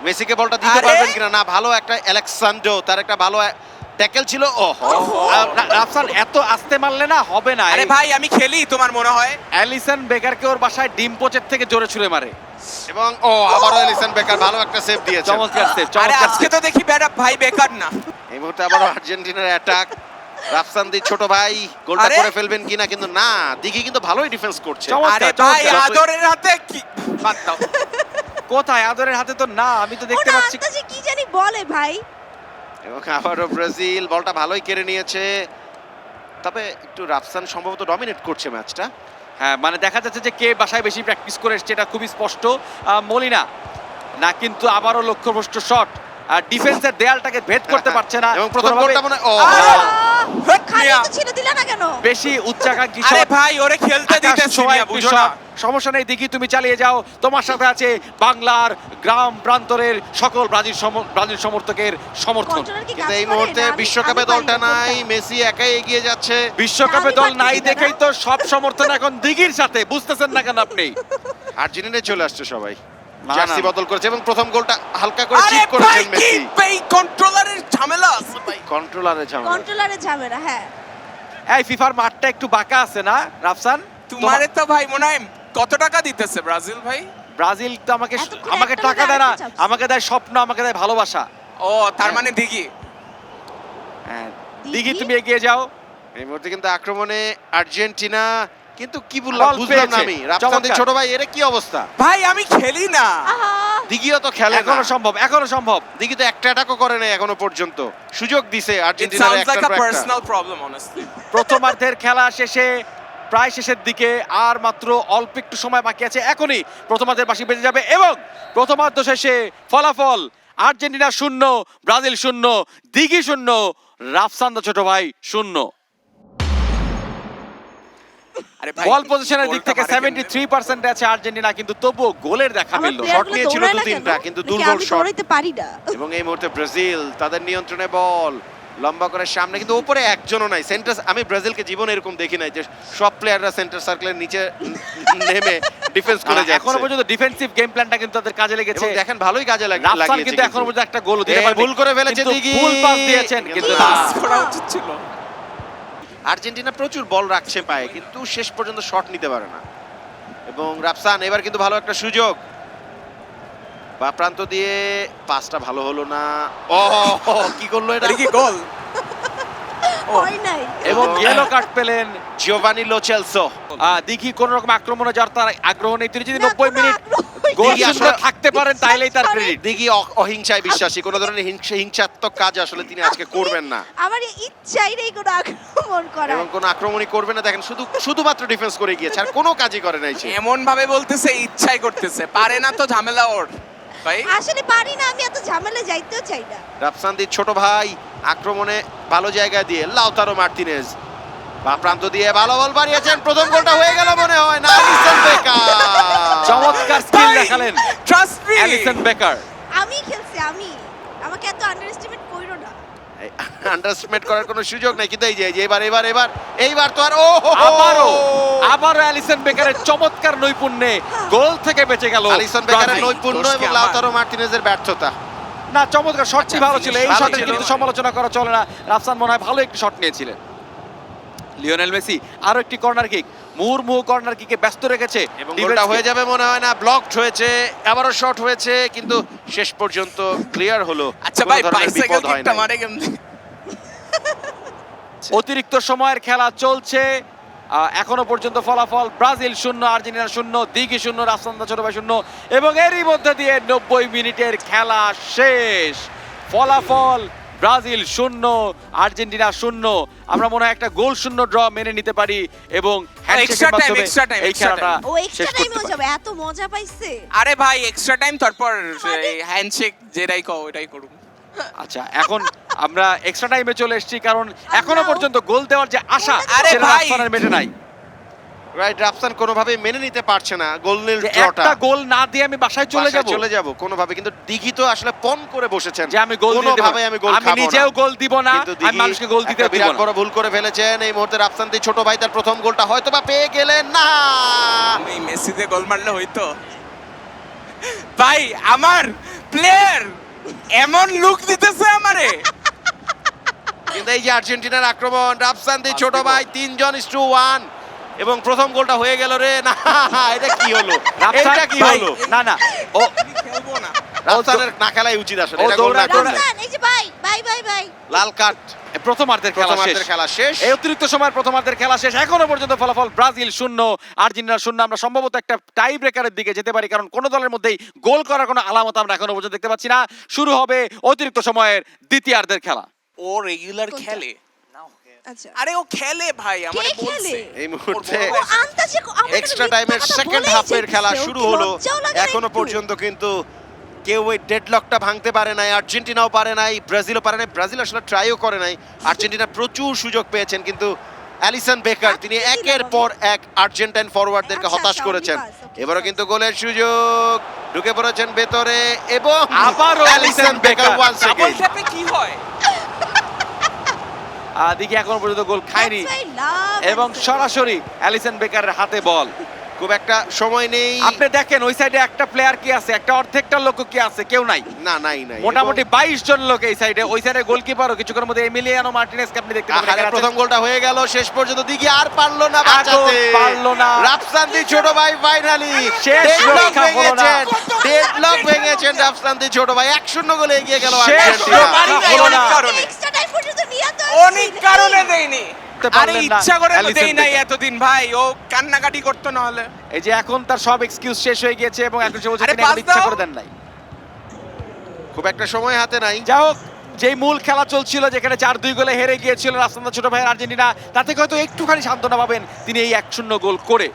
মেসিকে বলটা দিতে আরে! পারবেন কিনা? না, ভালো একটা অ্যালেক্সান্ড্রো, তার একটা ভালো ট্যাকেল ছিল। ওহো, রাফসান এত আস্তে মারলে না হবে না। আরে ভাই আমি খেলি তোমার মনে হয়? অ্যালিসন বেকারকে ওর বাসায় ডিম পোচের থেকে জোরে ছুঁড়ে মারে। এবং আবারও এলিসন বেকার ভালো একটা সেভ দিয়েছে। চমৎকার সেভ, আরে চমৎকার আজকে save। তো দেখি বেটা ভাই বেকার না। এই মুহূর্তে আবারও আর্জেন্টিনার অ্যাটাক। রাফসান দি ছোট ভাই গোলটা আরে! করে ফেলবেন কিনা, কিন্তু না, দিঘি কিন্তু ভালোই ডিফেন্স করছে। চমৎকার, আরে ভাই চমৎকার। আদরের হাতে কি বাদ দাও। কোথায় আদরের হাতে তো না, আমি তো দেখতে ওটা পাচ্ছি। আন্দাজে কি জানি বলে ভাই। এবং আবারও ব্রাজিল বলটা ভালোই কেড়ে নিয়েছে, তবে একটু রাফসান সম্ভবত ডমিনেট করছে ম্যাচটা। হ্যাঁ, মানে দেখা যাচ্ছে যে কে বাসায় বেশি প্র্যাকটিস করে এসছে, এটা খুবই স্পষ্ট। মলিনা না, কিন্তু আবারও লক্ষ্যভ্রষ্ট শট। ডিফেন্সের দেয়ালটাকে ভেদ করতে পারছে না এবং প্রথম কোনোভাবে- গোলটা মনে হয় ও খালি তো ছেড়ে দিলে না কেন? বেশি উচ্চাকাঙ্ক্ষী আরে shot। ভাই ওরে খেলতে আকাশ দিতেছি ছোঁয়া না, একটি বুঝো shot। না। সমস্যা নেই, দেখি তুমি চালিয়ে যাও, তোমার সাথে আছে বাংলার গ্রাম প্রান্তরের সকল ব্রাজিল সমর্থকের সমর্থন। কন্ট্রোলার কি কিন্তু কাজ এই করে? মুহূর্তে না, আমি- বিশ্বকাপে আমি পারি দলটা না নাই, কোনটা। মেসি একাই এগিয়ে যাচ্ছে। বিশ্বকাপে আমি দল পাঠিয়ে নাই দিবে না? দেখেই তো সব সমর্থন এখন দিঘির সাথে, বুঝতেছেন না কেন আপনি? আর্জেন্টিনায় চলে আসছে সবাই, না, জার্সি না। বদল করেছে এবং প্রথম গোলটা হালকা করে আরে চিপ ভাই করেছেন কি মেসি। এই কন্ট্রোলারের ঝামেলা আছে ভাই। কন্ট্রোলারে ঝামেলা। কন্ট্রোলারের ঝামেলা, হ্যাঁ। এই ফিফার মাঠটা একটু বাঁকা আছে না রাফসান? তোমারে তো ভাই মনে হয় কত টাকা দিতেছে ব্রাজিল ভাই? ব্রাজিল তো আমাকে এতক্ষণ আমাকে একটা টাকা লোক দেয় না, আরেকটা চাপছে। আমাকে দেয় স্বপ্ন, আমাকে দেয় ভালোবাসা। ও তার মানে দিঘি। হ্যাঁ, দিঘি? দিঘি তুমি এগিয়ে যাও। এই মুহূর্তে কিন্তু আক্রমণে আর্জেন্টিনা, কিন্তু কি বললাম বল বুঝলাম না পেয়েছে। আমি। রাফসানদের চমৎকার। ছোট ভাই এর কি অবস্থা? ভাই আমি খেলি না। আহা, দিঘিও তো খেলে না। এখনো সম্ভব, এখনো সম্ভব। দিঘি তো একটা অ্যাটাকও করে নাই এখনো পর্যন্ত। সুযোগ দিছে It আর্জেন্টিনার sounds like একটার a পর একটা। personal problem honestly. প্রথমার্ধের খেলা শেষে, প্রায় শেষের দিকে, আর মাত্র অল্প একটু সময় বাকি আছে। এখনই প্রথমার্ধের বাঁশি বেজে যাবে এবং প্রথমার্ধ শেষে ফলাফল আর্জেন্টিনা 0, ব্রাজিল 0, দিঘি 0, রাফসান দা ছোট ভাই 0। আরে ভাই বল পজিশনের দিক গোলটা থেকে মারে কেমনে? 73% আছে আর্জেন্টিনা, কিন্তু তবুও গোলের দেখা আমার মিলল না। প্লেয়ারগুলো নিয়েছিল দৌড়ায় দু না তিনটা, কেন? কিন্তু নাকি দুর্বল আমি শট। দৌড়াইতে পারি না? এবং এই মুহূর্তে ব্রাজিল তাদের নিয়ন্ত্রণে বল লম্বা করে সামনে, কিন্তু উপরে একজনও নাই সেন্টার। আমি ব্রাজিলকে জীবনে এরকম দেখি নাই যে সব প্লেয়াররা সেন্টার সার্কেলের নিচে নেমে ডিফেন্স করে যাচ্ছে। এখনো পর্যন্ত ডিফেন্সিভ গেম প্ল্যানটা কিন্তু তাদের কাজে লেগেছে। এবং দেখেন ভালোই কাজে রাফসান লাগিয়েছে কিন্তু এখনো পর্যন্ত একটা গোল দিতে এ, পারেনি। ভুল করে ফেলেছে কিন্তু দিঘি। ফুল পাস দিয়েছেন, কিন্তু কি? না। পাস করা উচিত ছিল। আর্জেন্টিনা প্রচুর বল রাখছে পায়ে, কিন্তু শেষ পর্যন্ত শট নিতে পারে না। এবং রাফসান এবার কিন্তু ভালো একটা সুযোগ, বা প্রান্ত দিয়ে পাসটা ভালো হলো না। ও কি করলো এটা? এটা কি গোল? হয় নাই। এবং ইয়েলো কার্ড পেলেন জিওভানি লো চেলসো। দিঘি কোন রকম আক্রমণে যাওয়ার তার আগ্রহ নেই। তিনি যদি না, 90 কোনো মিনিট আগ্রহ নেই। গোল দিঘি শূন্য আসলে- থাকতে পারেন তাইলেই তার ক্রেডিট। দিঘি অহিংসায় বিশ্বাসী, কোনো ধরনের হিংসাত্মক কাজ আসলে তিনি আজকে করবেন না আমার ইচ্ছাই নেই কোনো আক্রমণ করার। এবং কোনো আক্রমণই করবে না। দেখেন শুধুমাত্র ডিফেন্স করে গিয়েছে, আর কোনো কাজই করে নাই সে। এমন ভাবে বলতেছে ইচ্ছাই করতেছে, পারে না তো ঝামেলা ওর ভাই। আসলে পারি না, আমি এত ঝামেলা যাইতেও চাই না। রাফসানদির ছোট ভাই আক্রমণে ভালো জায়গা দিয়ে লাউতারো মার্টিনেজ বা প্রান্ত দিয়ে ভালো বল বাড়িয়েছেন। প্রথম গোলটা হয়ে গেল মনে হয় না। অ্যালিসন বেকার চমৎকার স্কিল দেখালেন ট্রাস্ট মি। Alisson Becker. আমি খেলছি, আমি। আমাকে এত আন্ডারএস্টিমেট কইরো না। আন্ডারস্টিমেট করার কোনো সুযোগ নেই, কিন্তু এই যে এইবার তো আর আবারও অ্যালিসন বেকারের চমৎকার নৈপুণ্যে গোল থেকে বেঁচে গেল অ্যালিসন বেকারের ব্রাজিল। নৈপুণ্য দোষ কি এবং আমার? লাউতারো মার্টিনেজের ব্যর্থতা। না, চমৎকার শটটি ভালো ছিল। এই ভালো শটের ছিল। কিন্তু সমালোচনা করা চলে না। রাফসান মনে হয় ভালো একটি শট নিয়েছিলেন। লিওনেল মেসি আরো একটি কর্নার কিক, মুহুর্মুহু কর্নার কিকে ব্যস্ত রেখেছে এবং গোলটা হয়ে যাবে মনে হয় না। ব্লকড হয়েছে, আবারও শট হয়েছে, কিন্তু শেষ পর্যন্ত ক্লিয়ার হলো। আচ্ছা কোনো ভাই ধরনের বাইসাইকেল বিপদ হয় কিকটা নাই। মারে কেমনে? অতিরিক্ত সময়ের খেলা চলছে। এখনো পর্যন্ত ফলাফল ব্রাজিল 0, আর্জেন্টিনা 0, দিঘি 0, রাফসান দা ছোট ভাই 0। এবং এরই মধ্যে দিয়ে 90 মিনিটের খেলা শেষ। ফলাফল ব্রাজিল 0, আর্জেন্টিনা 0। আমরা মনে হয় একটা গোল শূন্য ড্র মেনে নিতে পারি এবং হ্যান্ডশেকের মাধ্যমে এই খেলাটা ও শেষ এক্সট্রা করতে টাইমেও পারি। যাবে, এত মজা পাইছে। আরে ভাই এক্সট্রা টাইম, তারপর মানে? হ্যান্ডশেক যেটাই কও ওটাই করুন। আচ্ছা, এখন আমরা এক্সট্রা টাইমে চলে এসেছি, কারণ এখনো পর্যন্ত গোল দেওয়ার যে আশা আরে সেটা ভাই! রাফসানের মেটে নাই। রাইট, রাফসান কোনোভাবে মেনে নিতে পারছে না গোলনীল যে ড্রটা। একটা গোল না দিয়ে আমি বাসায় চলে যাব কোনোভাবে, কিন্তু দিঘি তো আসলে পণ করে বসেছেন যে আমি গোল দিয়ে দেব। কোনোভাবে আমি গোল আমি খাবো না। নিজেও গোল দিব না, কিন্তু আমি দিঘি মানুষকে গোল দিতে একটা দিব বিরাট না। বড় ভুল করে ফেলেছেন। এই মুহূর্তে রাফসানদি ছোট ভাই তার প্রথম গোলটা হয়তোবা পেয়ে গেলেন না। আমি মেসিতে গোল মারলে হইতো ভাই। আমার প্লেয়ার এমন লুক দিতেছে আমারে। কিন্তু এই যে আর্জেন্টিনার আক্রমণ, রাফসানদি ছোট ভাই 3-1 এবং প্রথম গোলটা হয়ে গেল রে। না, এটা কি হলো? রাফসান এটা কি ভাই, হলো? না না, ও আমি খেলবো না। রাফসানের না খেলাই উচিত আসলে। ও এটা গোল না দৌড়ায় করলে। রাফসান, এই যে ভাই ভাই ভাই ভাই। লাল কার্ড। প্রথমার্ধের খেলা শেষ। প্রথমার্ধের খেলা শেষ। এই অতিরিক্ত সময়ের প্রথমার্ধের খেলা শেষ। এখনো পর্যন্ত ফলাফল ব্রাজিল 0, আর্জেন্টিনা 0। আমরা সম্ভবত একটা টাই ব্রেকারের দিকে যেতে পারি, কারণ কোনো দলের মধ্যেই গোল করার কোনো আলামত আমরা এখনো পর্যন্ত দেখতে পাচ্ছি না। শুরু হবে অতিরিক্ত সময়ের দ্বিতীয়ার্ধের খেলা। ও রেগুলার কোনটা? খেলে। আচ্ছা। আরে ও খেলে ভাই, আমারে কে বলছে। খেলে? এই মুহূর্তে ওর বড় ও আন্তাজে আমার এক্সট্রা টাইমের সেকেন্ড হাফের খেলা শুরু হলো। এখনো পর্যন্ত কিন্তু কেউ ওই ডেডলকটা ভাঙতে পারে নাই, আর্জেন্টিনাও পারে নাই, ব্রাজিলও পারে নাই। ব্রাজিল আসলে ট্রাইও করে নাই। আর্জেন্টিনা প্রচুর সুযোগ পেয়েছেন, কিন্তু অ্যালিসন বেকার তিনি একের পর এক আর্জেন্টাইন ফরওয়ার্ডদেরকে আচ্ছা, হতাশ আচ্ছা, করেছেন। অনিবাস, okay, এবারও yes. কিন্তু গোলের সুযোগ, ঢুকে পড়েছেন ভেতরে এবং আবারও Alisson Becker once double again. ট্যাপে কি হয়? দিকে এখনো পর্যন্ত গোল খায়নি That's why I love এবং Alisson. সরাসরি অ্যালিসন বেকারের হাতে বল। খুব একটা সময় নেই। আপনি দেখেন ওই সাইডে একটা প্লেয়ার কি আছে, একটা অর্ধেকটা লোক কি আছে, কেউ নাই। না, নাই নাই। মোটামুটি 22 জন লোক এই সাইডে, ওই সাইডে গোলকিপারও কিছুক্ষণের মধ্যে এমিলিয়ানো মার্টিনেজকে আপনি দেখতে পাবেন। আহারে, এখানে প্রথম আছেন। গোলটা হয়ে গেল, শেষ পর্যন্ত দিকে আর পারলো না আগত বাঁচাতে। পারলো না। রাফসান্দি ছোট ভাই ফাইনালি শেষ রক্ষা হলো না। ডেডলক ভেঙেছেন রাফসান্দি ছোট ভাই। 1-0 গোলে এগিয়ে গেল শেষ আর্জেন্টিনা। রক্ষা হলো না। কারণে। Extra time পর্যন্ত নিয়ে তো অনেক কারণে দেয়নি। করতে আরে পারলেন না ইচ্ছা করে তো অ্যালিসন দেই নাই বেকার। এতদিন ভাই, ও কান্নাকাটি করতো না হলে। এই যে এখন তার সব এক্সকিউজ শেষ হয়ে গিয়েছে এবং এখন সে বলছে আরে তিনি এখন পাস ইচ্ছা দাও। করে দেন নাই। খুব একটা সময় হাতে নাই। যা হোক, যেই মূল খেলা চলছিল যেখানে 4-2 গোলে হেরে গিয়েছিল রাফসান্দা ছোট ভাইয়ের আর্জেন্টিনা, তাতে হয়তো একটুখানি সান্ত্বনা পাবেন তিনি এই 1-0 গোল করে।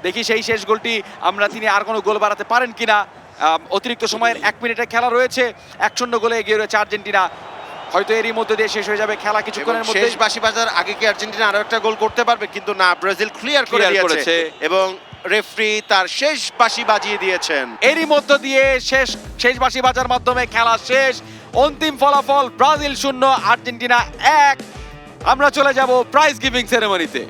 দেখি সেই শেষ গোলটি তিনি আর কোনো গোল বাড়াতে পারেন কিনা। অতিরিক্ত সময়ের 1 মিনিটের খেলা রয়েছে, 1-0 গোলে এগিয়ে রয়েছে আর্জেন্টিনা। হয়তো এরই মধ্যে দিয়ে শেষ হয়ে যাবে খেলা কিছুক্ষণের এবং মধ্যে। শেষ বাঁশি বাজার আগে কি আর্জেন্টিনা আরো একটা গোল করতে পারবে? কিন্তু না, ব্রাজিল ক্লিয়ার করে Clear দিয়েছে করেছে। এবং রেফারি তার শেষ বাঁশি বাজিয়ে দিয়েছেন। এরই মধ্য দিয়ে শেষ বাঁশি বাজার মাধ্যমে খেলা শেষ। অন্তিম ফলাফল ব্রাজিল 0 আর্জেন্টিনা 1। আমরা চলে যাব প্রাইজ গিভিং সেরেমনিতে।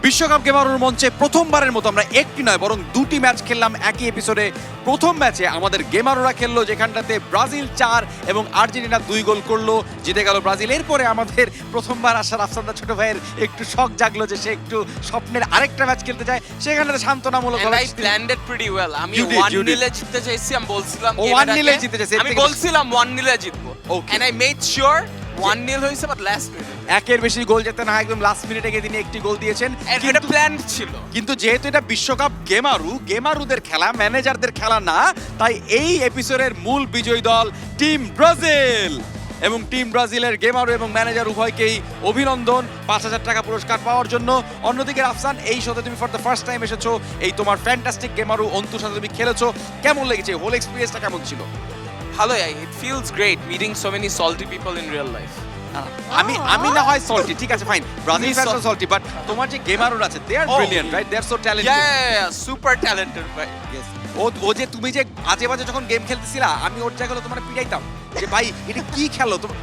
বিশ্বকাপ গেমারুর মঞ্চে প্রথমবারের মতো আমরা একটি নয় বরং দুটি ম্যাচ খেললাম একই এপিসোডে। প্রথম ম্যাচে আমাদের গেমারুরা খেললো, যেখানটাতে ব্রাজিল 4 এবং আর্জেন্টিনা 2 গোল করলো, জিতে গেল ব্রাজিল। এরপরে আমাদের প্রথমবার আসা রাফসান্দা ছোট ভাইয়ের একটু শখ জাগলো যে সে একটু স্বপ্নের আরেকটা ম্যাচ খেলতে চায়। সেখানটাতে সান্ত্বনামূলক And I planned it pretty well. আমি You did, you 1-0 জিততে চাইছি, আমি বলছিলাম ও, game 1-0 টাকে- জিততে চাইছে, এর আমি থেকে বলছিলাম 1-0 জিতবো। Okay. And I made sure 1-0 হয়েছে, but last minute. একের বেশি গোল যেতে না হয়, একদম লাস্ট মিনিটে গিয়ে তিনি একটি গোল দিয়েছেন। And এটা planned ছিল। কিন্তু যেহেতু এটা বিশ্বকাপ গেমারুদের খেলা, ম্যানেজারদের খেলা না, তাই এই এপিসোডের মূল বিজয়ী দল টিম ব্রাজিল। এবং টিম ব্রাজিলের গেমারু এবং ম্যানেজার উভয়কেই অভিনন্দন 5,000 টাকা পুরস্কার পাওয়ার জন্য। অন্যদিকে রাফসান, এই শোতে তুমি ফর দ্য ফার্স্ট টাইম এসেছো, এই তোমার ফ্যান্টাস্টিক গেমারু অন্তুর সাথে তুমি খেলেছো, কেমন লেগেছে? হোল এক্সপিরিয়েন্সটা কেমন ছিল? ভালোই, it feels great meeting so many salty people in real life. আমি না হয় সল্টি, ঠিক আছে ফাইন, ব্রাজিল তুমি ফ্যানস salty। সল্টি, বাট তোমার যে গেমারুর আছে they are Oh. Brilliant, right? They are so talented. Yeah, super talented ভাই। ও যে তুমি যে আজে বাজে যখন গেম খেলতেছিলা, আমি ওর জায়গায় তোমার পিটাইতাম যে ভাই এটা কি খেলো তুমি।